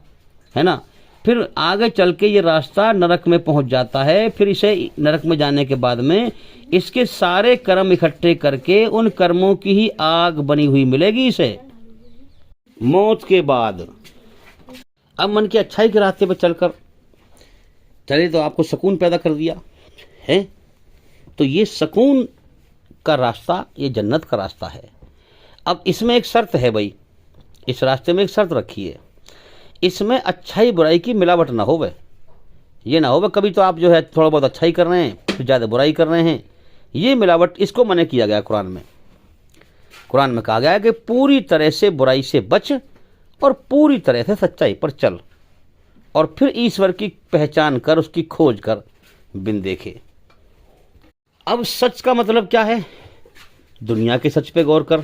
है ना। फिर आगे चल के ये रास्ता नरक में पहुंच जाता है। फिर इसे नरक में जाने के बाद में इसके सारे कर्म इकट्ठे करके उन कर्मों की ही आग बनी हुई मिलेगी इसे मौत के बाद। अब मन की अच्छाई के रास्ते पर चलकर चले तो आपको सुकून पैदा कर दिया है। तो ये सुकून का रास्ता, ये जन्नत का रास्ता है। अब इसमें एक शर्त है भाई, इस रास्ते में एक शर्त रखी है, इसमें अच्छाई बुराई की मिलावट ना हो। ये ना हो कभी तो आप जो है थोड़ा बहुत अच्छाई कर रहे हैं फिर ज़्यादा बुराई कर रहे हैं, ये मिलावट, इसको मना किया गया कुरान में। कुरान में कहा गया है कि पूरी तरह से बुराई से बच और पूरी तरह से सच्चाई पर चल, और फिर ईश्वर की पहचान कर, उसकी खोज कर बिन देखे। अब सच का मतलब क्या है? दुनिया के सच पे गौर कर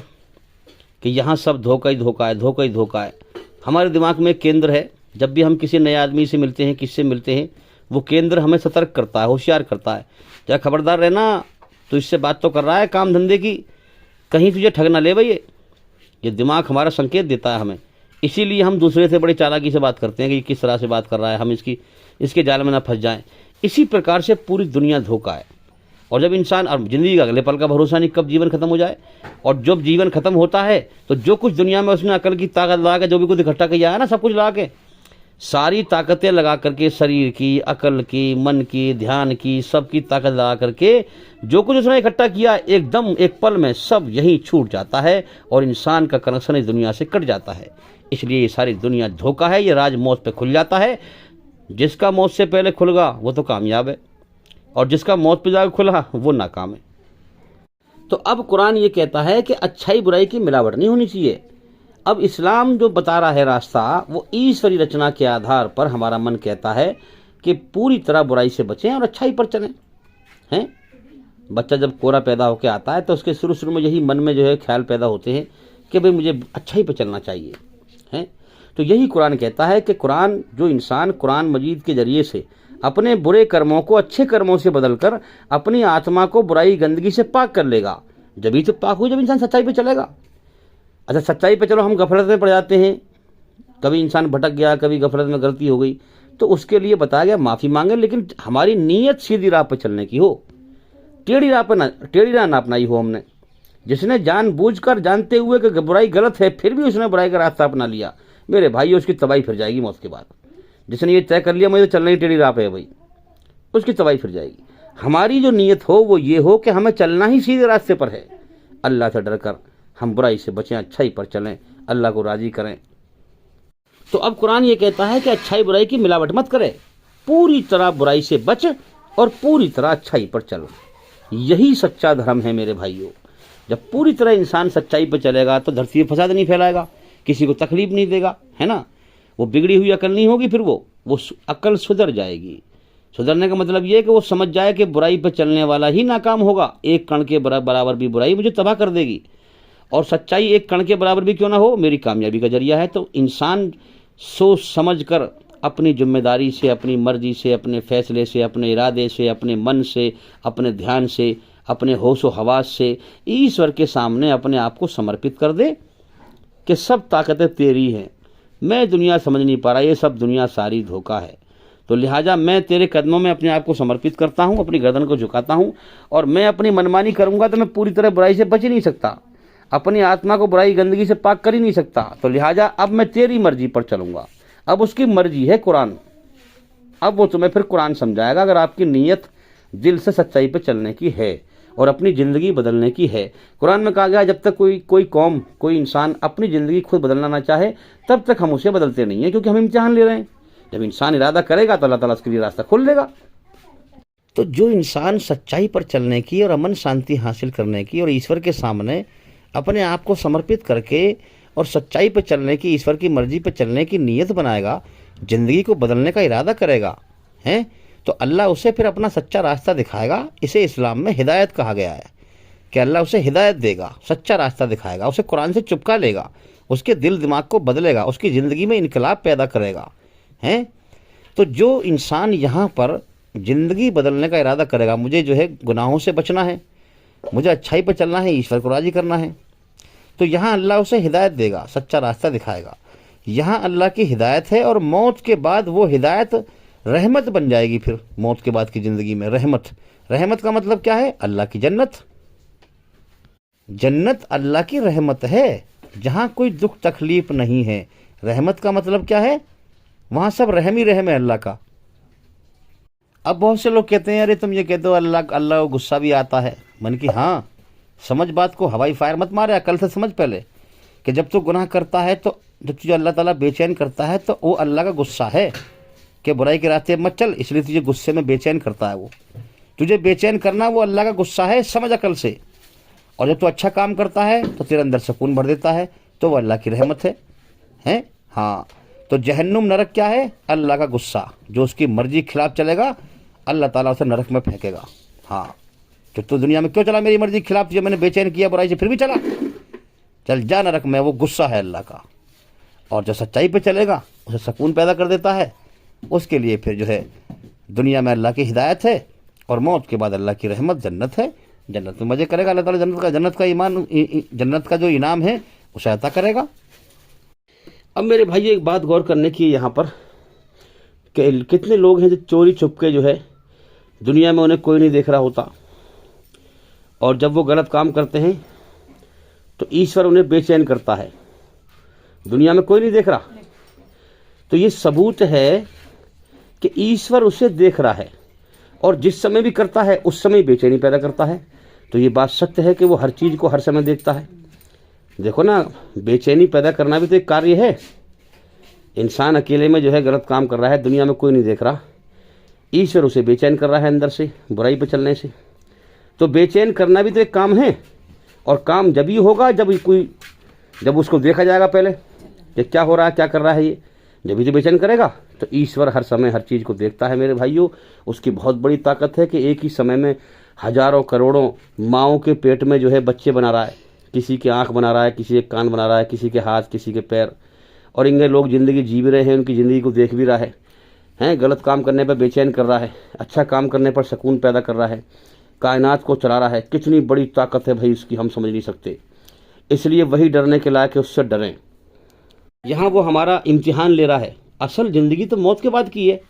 कि यहाँ सब धोखा ही धोखा है, धोखा ही धोखा है। हमारे दिमाग में एक केंद्र है, जब भी हम किसी नए आदमी से मिलते हैं, किससे मिलते हैं, वो केंद्र हमें सतर्क करता है, होशियार करता है, क्या खबरदार रहना, तो इससे बात तो कर रहा है काम धंधे की, कहीं तुझे ठग ना ले भाई। ये दिमाग हमारा संकेत देता है हमें। इसीलिए हम दूसरे से बड़ी चालाकी से बात करते हैं कि किस तरह से बात कर रहा है, हम इसके जाल में ना फंस जाएं। इसी प्रकार से पूरी दुनिया धोखा है। और जब इंसान, और ज़िंदगी का अगले पल का भरोसा नहीं कब जीवन खत्म हो जाए, और जब जीवन खत्म होता है तो जो कुछ दुनिया में उसने अकल की ताकत लगा के जो भी कुछ इकट्ठा किया है ना, सब कुछ लगा के, सारी ताकतें लगा करके, शरीर की, अकल की, मन की, ध्यान की, सब की ताकत लगा करके जो कुछ उसने इकट्ठा किया, एकदम एक पल में सब यहीं छूट जाता है और इंसान का कनेक्शन इस दुनिया से कट जाता है। इसलिए ये सारी दुनिया धोखा है। ये राज मौत पे खुल जाता है। जिसका मौत से पहले खुलगा वो तो कामयाब है, और जिसका मौत पे जाकर खुला वो नाकाम है। तो अब कुरान ये कहता है कि अच्छाई बुराई की मिलावट नहीं होनी चाहिए। अब इस्लाम जो बता रहा है रास्ता, वो ईश्वरीय रचना के आधार पर हमारा मन कहता है कि पूरी तरह बुराई से बचें और अच्छाई पर चलें। हैं, बच्चा जब कोरा पैदा होकर आता है तो उसके शुरू शुरू में यही मन में जो है ख्याल पैदा होते हैं कि भाई मुझे अच्छाई पर चलना चाहिए। हैं, तो यही कुरान कहता है कि कुरान, जो इंसान कुरान मजीद के जरिए से अपने बुरे कर्मों को अच्छे कर्मों से बदलकर अपनी आत्मा को बुराई गंदगी से पाक कर लेगा, जब ही तो पाक हुई जब इंसान सच्चाई पे चलेगा। अच्छा, सच्चाई पे चलो हम गफलत में पड़ जाते हैं, कभी इंसान भटक गया, कभी गफलत में गलती हो गई, तो उसके लिए बताया गया माफ़ी मांगे, लेकिन हमारी नीयत सीधी राह पर चलने की हो, टेढ़ी राह ना अपनाई हो हमने। जिसने जानबूझकर, जानते हुए कि बुराई गलत है, फिर भी उसने बुराई का रास्ता अपना लिया, मेरे भाई उसकी तबाही फिर जाएगी मौत के बाद। जिसने ये तय कर लिया मुझे चलना ही टेढ़ी राह पे है भाई, उसकी तबाही फिर जाएगी। हमारी जो नीयत हो वो ये हो कि हमें चलना ही सीधे रास्ते पर है, अल्लाह से डर कर हम बुराई से बचें, अच्छाई पर चलें, अल्लाह को राज़ी करें। तो अब कुरान ये कहता है कि अच्छाई बुराई की मिलावट मत करे, पूरी तरह बुराई से बच और पूरी तरह अच्छाई पर चल। यही सच्चा धर्म है मेरे भाइयों। जब पूरी तरह इंसान सच्चाई पर चलेगा तो धरती पर फसाद नहीं फैलाएगा, किसी को तकलीफ नहीं देगा, है ना। वो बिगड़ी हुई अकल नहीं होगी, फिर वो अकल सुधर जाएगी। सुधरने का मतलब ये है कि वो समझ जाए कि बुराई पर चलने वाला ही नाकाम होगा, एक कण के बराबर भी बुराई मुझे तबाह कर देगी, और सच्चाई एक कण के बराबर भी क्यों ना हो मेरी कामयाबी का जरिया है। तो इंसान सोच समझ कर अपनी जिम्मेदारी से, अपनी मर्जी से, अपने फैसले से, अपने इरादे से, अपने मन से, अपने ध्यान से, अपने होश व हवास से ईश्वर के सामने अपने आप को समर्पित कर दे कि सब ताकतें तेरी हैं, मैं दुनिया समझ नहीं पा रहा, ये सब दुनिया सारी धोखा है, तो लिहाजा मैं तेरे कदमों में अपने आप को समर्पित करता हूँ, अपनी गर्दन को झुकाता हूँ, और मैं अपनी मनमानी करूँगा तो मैं पूरी तरह बुराई से बच ही नहीं सकता, अपनी आत्मा को बुराई गंदगी से पाक कर ही नहीं सकता। तो लिहाजा अब मैं तेरी मर्जी पर चलूँगा। अब उसकी मर्जी है कुरान, अब वो तुम्हें फिर कुरान समझाएगा अगर आपकी नीयत दिल से सच्चाई पर चलने की है और अपनी ज़िंदगी बदलने की है। कुरान में कहा गया जब तक कोई कौम, कोई इंसान अपनी ज़िंदगी खुद बदलना ना चाहे तब तक हम उसे बदलते नहीं हैं, क्योंकि हम इम्तिहान ले रहे हैं। जब इंसान इरादा करेगा तो अल्लाह ताला उसके लिए रास्ता खोल देगा। तो जो इंसान सच्चाई पर चलने की और अमन शांति हासिल करने की और ईश्वर के सामने अपने आप को समर्पित करके और सच्चाई पर चलने की, ईश्वर की मर्जी पर चलने की नीयत बनाएगा, ज़िंदगी को बदलने का इरादा करेगा, हैं, तो अल्लाह उसे फिर अपना सच्चा रास्ता दिखाएगा। इसे इस्लाम में हिदायत कहा गया है। कि अल्लाह उसे हिदायत देगा, सच्चा रास्ता दिखाएगा, उसे कुरान से चिपका लेगा, उसके दिल दिमाग को बदलेगा, उसकी ज़िंदगी में इनकलाब पैदा करेगा। हैं तो जो इंसान यहाँ पर ज़िंदगी बदलने का इरादा करेगा, मुझे जो है गुनाहों से बचना है, मुझे अच्छाई पर चलना है, ईश्वर को राज़ी करना है, तो यहाँ अल्लाह उसे हिदायत देगा, सच्चा रास्ता दिखाएगा। यहाँ अल्लाह की हिदायत है और मौत के बाद वो हिदायत रहमत बन जाएगी। फिर मौत के बाद की ज़िंदगी में रहमत, रहमत का मतलब क्या है? अल्लाह की जन्नत। जन्नत अल्लाह की रहमत है, जहाँ कोई दुख तकलीफ नहीं है। रहमत का मतलब क्या है? वहाँ सब रहम ही रहम है अल्लाह का। अब बहुत से लोग कहते हैं अरे तुम ये कहते हो अल्लाह अल्लाह को गुस्सा भी आता है। मन की हाँ, समझ बात को, हवाई फायर मत मारे, अकल से समझ पहले कि जब तू गुनाह करता है तो जब तुझे अल्लाह ताला बेचैन करता है तो वो अल्लाह का गुस्सा है कि बुराई के रास्ते मत चल, इसलिए तुझे गुस्से में बेचैन करता है। वो तुझे बेचैन करना वो अल्लाह का गुस्सा है, समझ अकल से। और जब तू अच्छा काम करता है तो तेरे अंदर सुकून भर देता है, तो वो अल्लाह की रहमत है। हैं हाँ, तो जहन्नुम नरक क्या है? अल्लाह का गुस्सा। जो उसकी मर्जी के खिलाफ चलेगा अल्लाह ताला उसे नरक में फेंकेगा। हाँ, तो तू दुनिया में क्यों चला मेरी मर्जी के खिलाफ? जो मैंने बेचैन किया बुराई से, फिर भी चला, चल जा नरक में। वो गुस्सा है अल्लाह का। और जो सच्चाई पे चलेगा उसे सुकून पैदा कर देता है। उसके लिए फिर जो है दुनिया में अल्लाह की हिदायत है और मौत के बाद अल्लाह की रहमत, जन्नत है। जन्नत में मज़े करेगा अल्लाह ताला। जन्नत का ईमान, जन्नत का जो इनाम है उसे अता करेगा। अब मेरे भाई एक बात गौर करने की यहाँ पर कि कितने लोग हैं जो चोरी छुपके जो है दुनिया में उन्हें कोई नहीं देख रहा होता, और जब वो गलत काम करते हैं तो ईश्वर उन्हें बेचैन करता है। दुनिया में कोई नहीं देख रहा, तो ये सबूत है कि ईश्वर उसे देख रहा है, और जिस समय भी करता है उस समय बेचैनी पैदा करता है। तो ये बात सत्य है कि वो हर चीज़ को हर समय देखता है। देखो ना, बेचैनी पैदा करना भी तो एक कार्य है। इंसान अकेले में जो है गलत काम कर रहा है, दुनिया में कोई नहीं देख रहा, ईश्वर उसे बेचैन कर रहा है अंदर से, बुराई पर चलने से। तो बेचैन करना भी तो एक काम है, और काम जब ही होगा जब उसको देखा जाएगा पहले कि क्या हो रहा है, क्या कर रहा है ये, जब भी तो बेचैन करेगा। तो ईश्वर हर समय हर चीज़ को देखता है मेरे भाइयों। उसकी बहुत बड़ी ताकत है कि एक ही समय में हजारों करोड़ों माँओं के पेट में जो है बच्चे बना रहा है। किसी की आँख बना रहा है, किसी के कान बना रहा है, किसी के हाथ, किसी के पैर, और इनके लोग ज़िंदगी जी भी रहे हैं, उनकी ज़िंदगी को देख भी रहा है। गलत काम करने पर बेचैन कर रहा है, अच्छा काम करने पर सुकून पैदा कर रहा है, कायनात को चला रहा है। कितनी बड़ी ताकत है भाई उसकी, हम समझ नहीं सकते। इसलिए वही डरने के लायक है, उससे डरें। यहाँ वो हमारा इम्तिहान ले रहा है। असल ज़िंदगी तो मौत के बाद की है।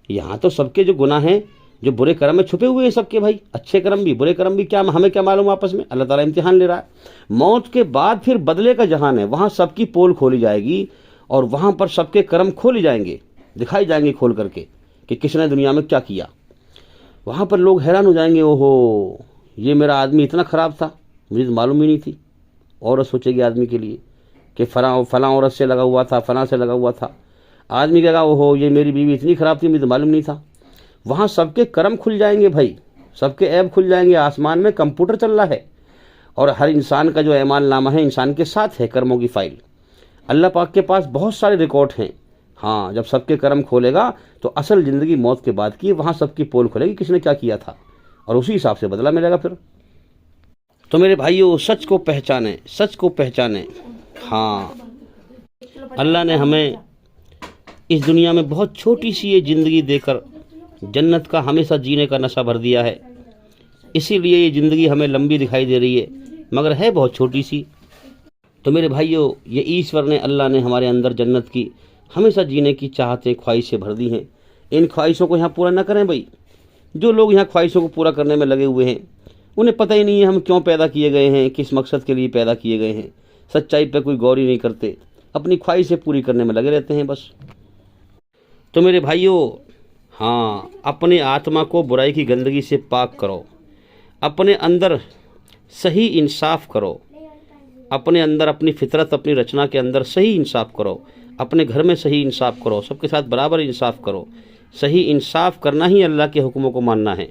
यहाँ तो सबके जो गुनाह हैं, जो बुरे कर्म में छुपे हुए हैं सबके भाई, अच्छे कर्म भी बुरे कर्म भी, क्या हमें क्या मालूम आपस में, अल्लाह ताला इम्तिहान ले रहा है। मौत के बाद फिर बदले का जहान है, वहाँ सबकी पोल खोली जाएगी और वहाँ पर सबके कर्म खोले जाएंगे, दिखाई जाएंगे खोल करके कि किसने दुनिया में क्या किया। वहाँ पर लोग हैरान हो जाएंगे, ओहो ये मेरा आदमी इतना ख़राब था, मुझे तो मालूम ही नहीं थी। औरत सोचेगी आदमी के लिए कि फलां औरत से लगा हुआ था, फलां से लगा हुआ था। आदमी कहेगा ओहो ये मेरी बीवी इतनी ख़राब थी, मुझे तो मालूम नहीं था। वहाँ सबके कर्म खुल जाएंगे भाई, सबके ऐब खुल जाएंगे। आसमान में कंप्यूटर चल रहा है और हर इंसान का जो ऐमाल नामा है इंसान के साथ है, कर्मों की फाइल। अल्लाह पाक के पास बहुत सारे रिकॉर्ड हैं। हाँ, जब सबके कर्म खोलेगा तो असल ज़िंदगी मौत के बाद की, वहाँ सबकी पोल खोलेगी किसने क्या किया था, और उसी हिसाब से बदला मिलेगा फिर। तो मेरे भाइयों, सच को पहचानें, सच को पहचानें। हाँ, अल्लाह ने हमें इस दुनिया में बहुत छोटी सी ये ज़िंदगी देकर जन्नत का हमेशा जीने का नशा भर दिया है। इसीलिए ये ज़िंदगी हमें लंबी दिखाई दे रही है, मगर है बहुत छोटी सी। तो मेरे भाइयों, ये ईश्वर ने, अल्लाह ने हमारे अंदर जन्नत की हमेशा जीने की चाहतें, ख्वाहिशें भर दी हैं। इन ख्वाहिशों को यहाँ पूरा ना करें भाई। जो लोग यहाँ ख्वाहिशों को पूरा करने में लगे हुए हैं, उन्हें पता ही नहीं है हम क्यों पैदा किए गए हैं, किस मकसद के लिए पैदा किए गए हैं। सच्चाई पे कोई गौर ही नहीं करते, अपनी ख्वाहिशें पूरी करने में लगे रहते हैं बस। तो मेरे भाइयों, हाँ, अपने आत्मा को बुराई की गंदगी से पाक करो, अपने अंदर सही इंसाफ करो, अपने अंदर अपनी फितरत, अपनी रचना के अंदर सही इंसाफ करो, अपने घर में सही इंसाफ करो, सबके साथ बराबर इंसाफ करो। सही इंसाफ करना ही अल्लाह के हुक्मों को मानना है।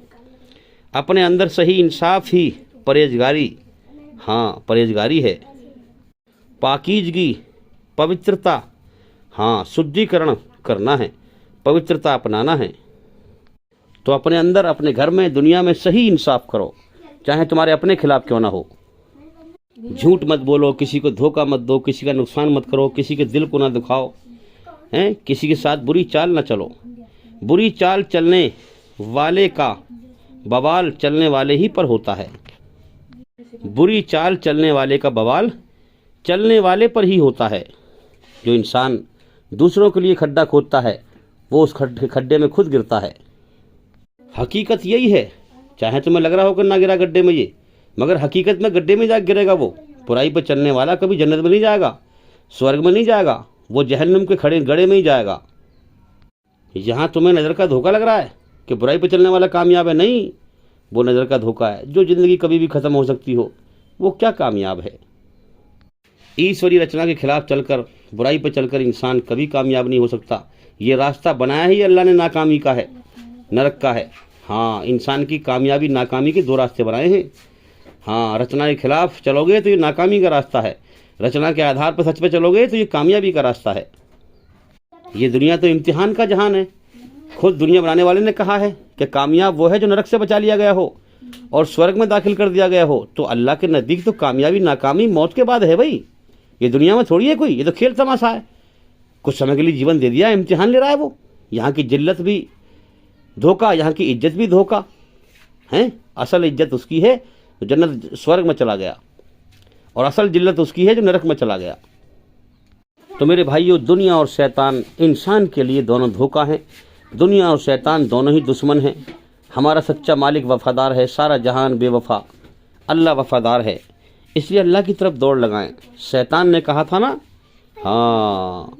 अपने अंदर सही इंसाफ ही परहेजगारी, हाँ परहेजगारी है। पाकीज़गी, पवित्रता, हाँ शुद्धिकरण करना है, पवित्रता अपनाना है। तो अपने अंदर, अपने घर में, दुनिया में सही इंसाफ करो, चाहे तुम्हारे अपने खिलाफ क्यों ना हो। झूठ मत बोलो, किसी को धोखा मत दो, किसी का नुकसान मत करो, किसी के दिल को ना दुखाओ, हैं, किसी के साथ बुरी चाल ना चलो। बुरी चाल चलने वाले का बवाल चलने वाले ही पर होता है। बुरी चाल चलने वाले का बवाल चलने वाले पर ही होता है। जो इंसान दूसरों के लिए खड्डा खोदता है वो उस खड्डे में खुद गिरता है। हकीकत यही है, चाहे तुम्हें लग रहा हो कि ना गिरा गड्ढे में ये, मगर हकीकत में गड्ढे में जा गिरेगा। वो बुराई पर चलने वाला कभी जन्नत में नहीं जाएगा, स्वर्ग में नहीं जाएगा, वो जहन्नम के खड़े गड़े में ही जाएगा। यहाँ तुम्हें नज़र का धोखा लग रहा है कि बुराई पर चलने वाला कामयाब है, नहीं, वो नज़र का धोखा है। जो ज़िंदगी कभी भी ख़त्म हो सकती हो वो क्या कामयाब है। ईश्वरीय रचना के खिलाफ चलकर, बुराई पर चलकर इंसान कभी कामयाब नहीं हो सकता। ये रास्ता बनाया ही अल्लाह ने नाकामी का है, नरक का है। हाँ, इंसान की कामयाबी नाकामी के दो रास्ते बनाए हैं। हाँ, रचना के खिलाफ चलोगे तो ये नाकामी का रास्ता है, रचना के आधार पर सच पे चलोगे तो ये कामयाबी का रास्ता है। ये दुनिया तो इम्तिहान का जहान है। खुद दुनिया बनाने वाले ने कहा है कि कामयाब वो है जो नरक से बचा लिया गया हो और स्वर्ग में दाखिल कर दिया गया हो। तो अल्लाह के नज़दीक तो कामयाबी नाकामी मौत के बाद है भाई। ये दुनिया में थोड़ी है कोई, ये तो खेल तमाशा है। कुछ समय के लिए जीवन दे दिया, इम्तिहान ले रहा है वो। यहाँ की जिल्लत भी धोखा, यहाँ की इज्जत भी धोखा है। असल इज्जत उसकी है जो जन्नत स्वर्ग में चला गया, और असल जिल्लत उसकी है जो नरक में चला गया। तो मेरे भाइयों, दुनिया और शैतान इंसान के लिए दोनों धोखा हैं। दुनिया और शैतान दोनों ही दुश्मन हैं। हमारा सच्चा मालिक वफादार है, सारा जहान बेवफा, अल्लाह वफादार है। इसलिए अल्लाह की तरफ दौड़ लगाएं। शैतान ने कहा था ना, हाँ,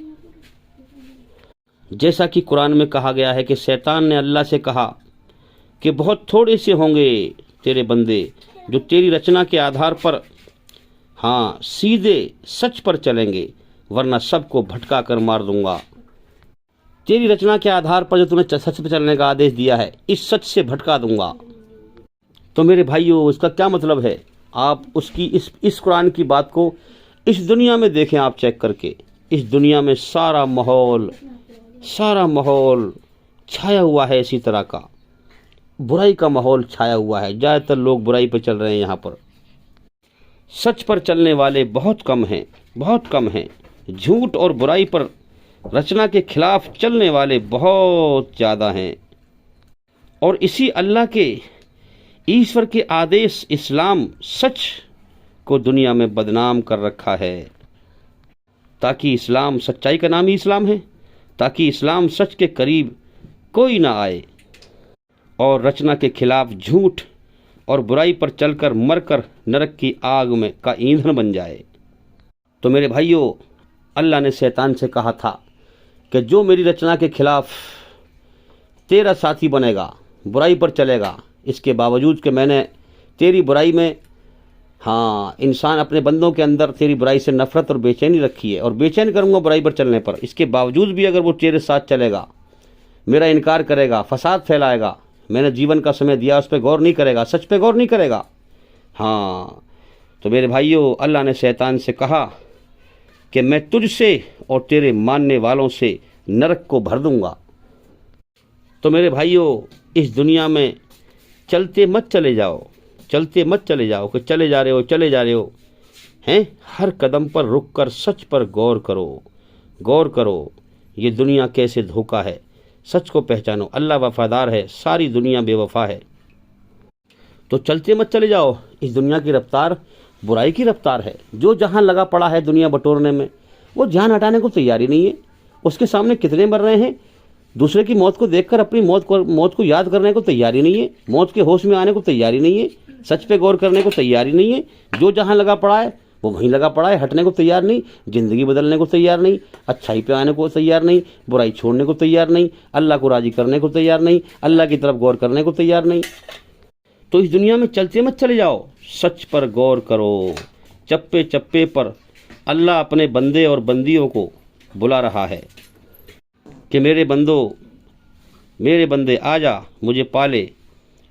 जैसा कि कुरान में कहा गया है कि शैतान ने अल्लाह से कहा कि बहुत थोड़े से होंगे तेरे बंदे जो तेरी रचना के आधार पर, हाँ, सीधे सच पर चलेंगे, वरना सबको भटका कर मार दूंगा। तेरी रचना के आधार पर जो तूने सच पर चलने का आदेश दिया है, इस सच से भटका दूंगा। तो मेरे भाइयों, इसका क्या मतलब है? आप उसकी इस कुरान की बात को इस दुनिया में देखें, आप चेक करके। इस दुनिया में सारा माहौल छाया हुआ है इसी तरह का, बुराई का माहौल छाया हुआ है। ज़्यादातर लोग बुराई पर चल रहे हैं। यहाँ पर सच पर चलने वाले बहुत कम हैं, बहुत कम हैं। झूठ और बुराई पर, रचना के खिलाफ चलने वाले बहुत ज़्यादा हैं। और इसी अल्लाह के, ईश्वर के आदेश इस्लाम, सच को दुनिया में बदनाम कर रखा है, ताकि इस्लाम, सच्चाई का नाम ही इस्लाम है, ताकि इस्लाम सच के करीब कोई ना आए और रचना के खिलाफ झूठ और बुराई पर चलकर मरकर नरक की आग में का ईंधन बन जाए। तो मेरे भाइयों, अल्लाह ने शैतान से कहा था कि जो मेरी रचना के खिलाफ तेरा साथी बनेगा, बुराई पर चलेगा, इसके बावजूद कि मैंने तेरी बुराई में, हाँ, इंसान अपने बंदों के अंदर तेरी बुराई से नफरत और बेचैनी रखी है, और बेचैन करूँगा बुराई पर चलने पर, इसके बावजूद भी अगर वो तेरे साथ चलेगा, मेरा इनकार करेगा, फसाद फैलाएगा, मैंने जीवन का समय दिया उस पर गौर नहीं करेगा, सच पे गौर नहीं करेगा, हाँ, तो मेरे भाइयों, अल्लाह ने शैतान से कहा कि मैं तुझसे और तेरे मानने वालों से नरक को भर दूंगा। तो मेरे भाइयों, इस दुनिया में चलते मत चले जाओ कि चले जा रहे हो हैं। हर कदम पर रुक कर सच पर गौर करो। ये दुनिया कैसे धोखा है, सच को पहचानो। अल्लाह वफादार है, सारी दुनिया बेवफा है। तो चलते मत चले जाओ। इस दुनिया की रफ्तार बुराई की रफ्तार है। जो जहां लगा पड़ा है दुनिया बटोरने में, वो ध्यान हटाने को तैयारी नहीं है। उसके सामने कितने मर रहे हैं, दूसरे की मौत को देखकर अपनी मौत को याद करने को तैयारी नहीं है, मौत के होश में आने को तैयारी नहीं है, सच पे गौर करने को तैयारी नहीं है। जो जहां लगा पड़ा है वो वहीं लगा पड़ा है, हटने को तैयार नहीं, ज़िंदगी बदलने को तैयार नहीं, अच्छाई पे आने को तैयार नहीं, बुराई छोड़ने को तैयार नहीं, अल्लाह को राज़ी करने को तैयार नहीं, अल्लाह की तरफ गौर करने को तैयार नहीं। तो इस दुनिया में चलते मत चले जाओ, सच पर गौर करो। चप्पे चप्पे पर अल्लाह अपने बंदे और बंदियों को बुला रहा है कि मेरे बंदे आ जा, मुझे पाले,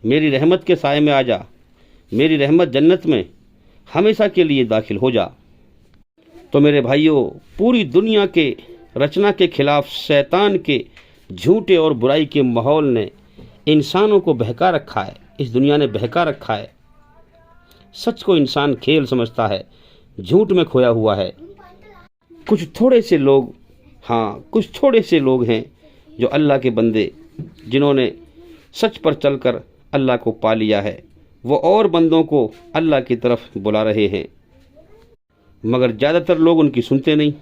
मेरी रहमत के साए में आ जा, मेरी रहमत जन्नत में हमेशा के लिए दाखिल हो जा। तो मेरे भाइयों, पूरी दुनिया के रचना के खिलाफ शैतान के झूठे और बुराई के माहौल ने इंसानों को बहका रखा है, इस दुनिया ने बहका रखा है। सच को इंसान खेल समझता है, झूठ में खोया हुआ है। कुछ थोड़े से लोग, हाँ कुछ थोड़े से लोग हैं जो अल्लाह के बंदे, जिन्होंने सच पर चलकर अल्लाह को पा लिया है, वो और बंदों को अल्लाह की तरफ बुला रहे हैं, मगर ज़्यादातर लोग उनकी सुनते नहीं।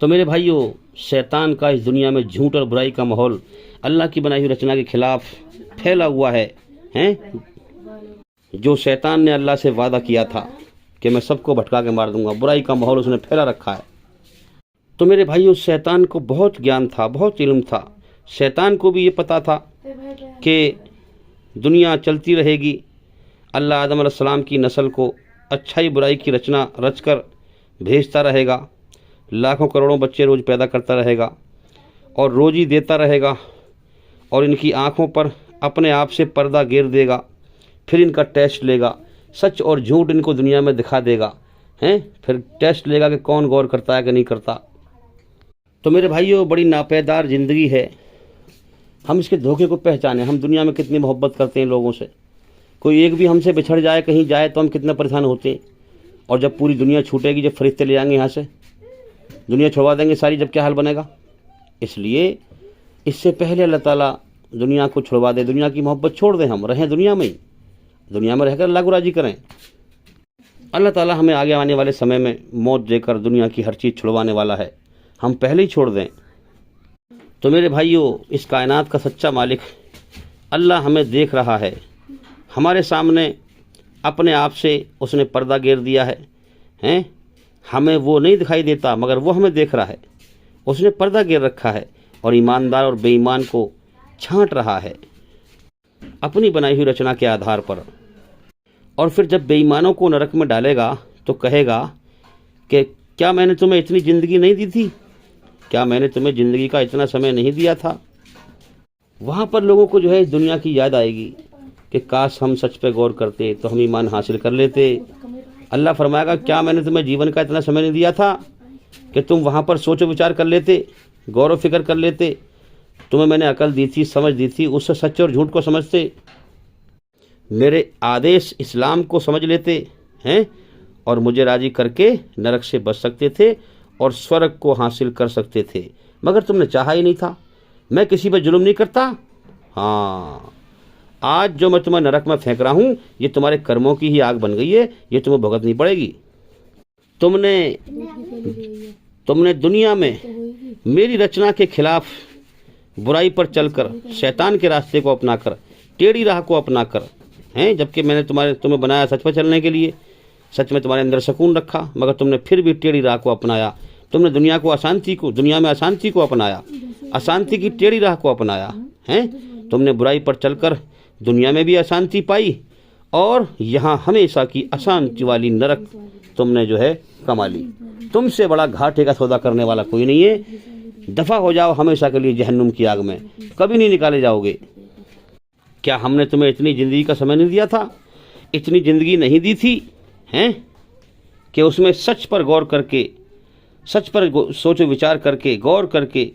तो मेरे भाइयों, शैतान का इस दुनिया में झूठ और बुराई का माहौल अल्लाह की बनाई हुई रचना के खिलाफ फैला हुआ है, हैं? जो शैतान ने अल्लाह से वादा किया था कि मैं सबको भटका के मार दूंगा, बुराई का माहौल उसने फैला रखा है। तो मेरे भाइयों, शैतान को बहुत ज्ञान था, बहुत इल्म था। शैतान को भी ये पता था कि दुनिया चलती रहेगी, अल्लाह आदम अलैहिस्सलाम की नस्ल को अच्छाई बुराई की रचना रचकर भेजता रहेगा, लाखों करोड़ों बच्चे रोज़ पैदा करता रहेगा और रोज़ी देता रहेगा, और इनकी आँखों पर अपने आप से पर्दा घेर देगा, फिर इनका टेस्ट लेगा, सच और झूठ इनको दुनिया में दिखा देगा, हैं? फिर टेस्ट लेगा कि कौन गौर करता है कि नहीं करता। तो मेरे भाइयों, बड़ी नापेदार ज़िंदगी है। हम इसके धोखे को पहचानें। हम दुनिया में कितनी मोहब्बत करते हैं लोगों से, कोई एक भी हमसे बिछड़ जाए, कहीं जाए तो हम कितना परेशान होते हैं, और जब पूरी दुनिया छूटेगी, जब फरिश्ते ले जाएंगे यहाँ से, दुनिया छुड़वा देंगे सारी, जब क्या हाल बनेगा। इसलिए इससे पहले अल्लाह ताला दुनिया को छुड़वा दे, दुनिया की मोहब्बत छोड़ दें, हम रहें दुनिया में ही, दुनिया में रहकर अल्लाह को राज़ी करें। अल्लाह ताला हमें आगे आने वाले समय में मौत देकर दुनिया की हर चीज़ छुड़वाने वाला है, हम पहले ही छोड़ दें। तो मेरे भाइयों, इस कायनात का सच्चा मालिक अल्लाह हमें देख रहा है, हमारे सामने अपने आप से उसने पर्दा घेर दिया है, हैं? हमें वो नहीं दिखाई देता, मगर वो हमें देख रहा है, उसने पर्दा घेर रखा है और ईमानदार और बेईमान को छांट रहा है अपनी बनाई हुई रचना के आधार पर। और फिर जब बेईमानों को नरक में डालेगा तो कहेगा कि क्या मैंने तुम्हें इतनी ज़िंदगी नहीं दी थी, क्या मैंने तुम्हें ज़िंदगी का इतना समय नहीं दिया था। वहाँ पर लोगों को जो है इस दुनिया की याद आएगी कि काश हम सच पे गौर करते तो हम ईमान हासिल कर लेते। अल्लाह फरमाएगा, क्या मैंने तुम्हें जीवन का इतना समय नहीं दिया था कि तुम वहाँ पर सोचो विचार कर लेते, गौर व फिक्र कर लेते, तुम्हें मैंने अकल दी थी, समझ दी थी, उससे सच और झूठ को समझते, मेरे आदेश इस्लाम को समझ लेते हैं, और मुझे राज़ी करके नरक से बच सकते थे और स्वर्ग को हासिल कर सकते थे, मगर तुमने चाहा ही नहीं था। मैं किसी पर जुल्म नहीं करता। हाँ, आज जो मैं तुम्हें नरक में फेंक रहा हूँ, ये तुम्हारे कर्मों की ही आग बन गई है, ये तुम्हें भुगतनी पड़ेगी। तुमने दुनिया में मेरी रचना के खिलाफ बुराई पर चलकर, शैतान के रास्ते को अपनाकर, टेढ़ी राह को अपनाकर, हैं, जबकि मैंने तुम्हें बनाया सच पर चलने के लिए, सच में तुम्हारे अंदर सुकून रखा, मगर तुमने फिर भी टेढ़ी राह को अपनाया। तुमने दुनिया में अशांति को अपनाया, अशांति की टेढ़ी राह को अपनाया, हैं? तुमने बुराई पर चलकर दुनिया में भी अशांति पाई, और यहाँ हमेशा की अशांति वाली नरक तुमने जो है कमा ली। तुमसे बड़ा घाटे का सौदा करने वाला कोई नहीं है। दफ़ा हो जाओ हमेशा के लिए जहन्नुम की आग में, कभी नहीं निकाले जाओगे। क्या हमने तुम्हें इतनी ज़िंदगी का समय नहीं दिया था, इतनी ज़िंदगी नहीं दी थी, हैं, कि उसमें सच पर गौर करके, सच पर सोचो विचार करके, गौर करके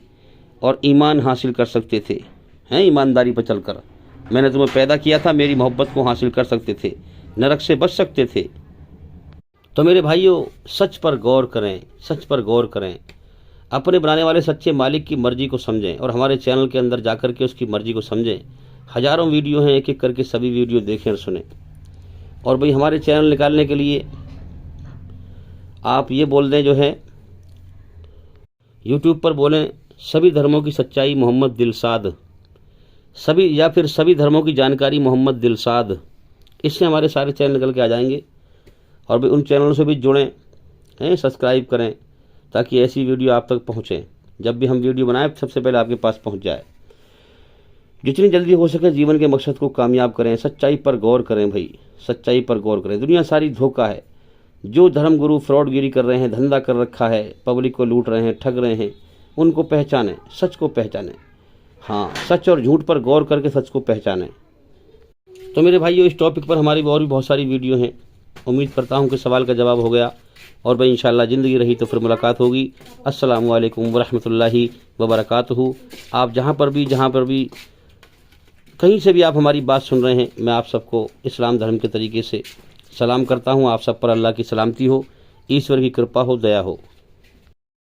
और ईमान हासिल कर सकते थे, हैं? ईमानदारी पर चलकर मैंने तुम्हें पैदा किया था, मेरी मोहब्बत को हासिल कर सकते थे, नरक से बच सकते थे। तो मेरे भाइयों, सच पर गौर करें, सच पर गौर करें, अपने बनाने वाले सच्चे मालिक की मर्ज़ी को समझें, और हमारे चैनल के अंदर जाकर के उसकी मर्ज़ी को समझें। हज़ारों वीडियो हैं, एक एक करके सभी वीडियो देखें और सुनें। और भाई, हमारे चैनल निकालने के लिए आप ये बोल दें, जो है यूट्यूब पर बोलें, सभी धर्मों की सच्चाई मोहम्मद दिलसाद, या फिर सभी धर्मों की जानकारी मोहम्मद दिलसाद। इससे हमारे सारे चैनल निकल के आ जाएंगे। और भाई, उन चैनलों से भी जुड़ें, हैं, सब्सक्राइब करें, ताकि ऐसी वीडियो आप तक पहुँचें। जब भी हम वीडियो बनाएं, सबसे पहले आपके पास पहुँच जाए। जितनी जल्दी हो सके जीवन के मकसद को कामयाब करें। सच्चाई पर गौर करें भाई, सच्चाई पर गौर करें। दुनिया सारी धोखा है। जो धर्मगुरु फ्रॉडगिरी कर रहे हैं, धंधा कर रखा है, पब्लिक को लूट रहे हैं, ठग रहे हैं, उनको पहचानें, सच को पहचानें। हाँ, सच और झूठ पर गौर करके सच को पहचानें। तो मेरे भाइयों, इस टॉपिक पर हमारी और भी बहुत सारी वीडियो हैं। उम्मीद करता हूँ कि सवाल का जवाब हो गया, और भाई इंशाल्लाह ज़िंदगी रही तो फिर मुलाकात होगी। अस्सलामु अलैकुम वरहमतुल्लाहि वबरकातुहू। आप जहाँ पर भी कहीं से भी आप हमारी बात सुन रहे हैं, मैं आप सबको इस्लाम धर्म के तरीके से सलाम करता हूँ। आप सब पर अल्लाह की सलामती हो, ईश्वर की कृपा हो, दया हो।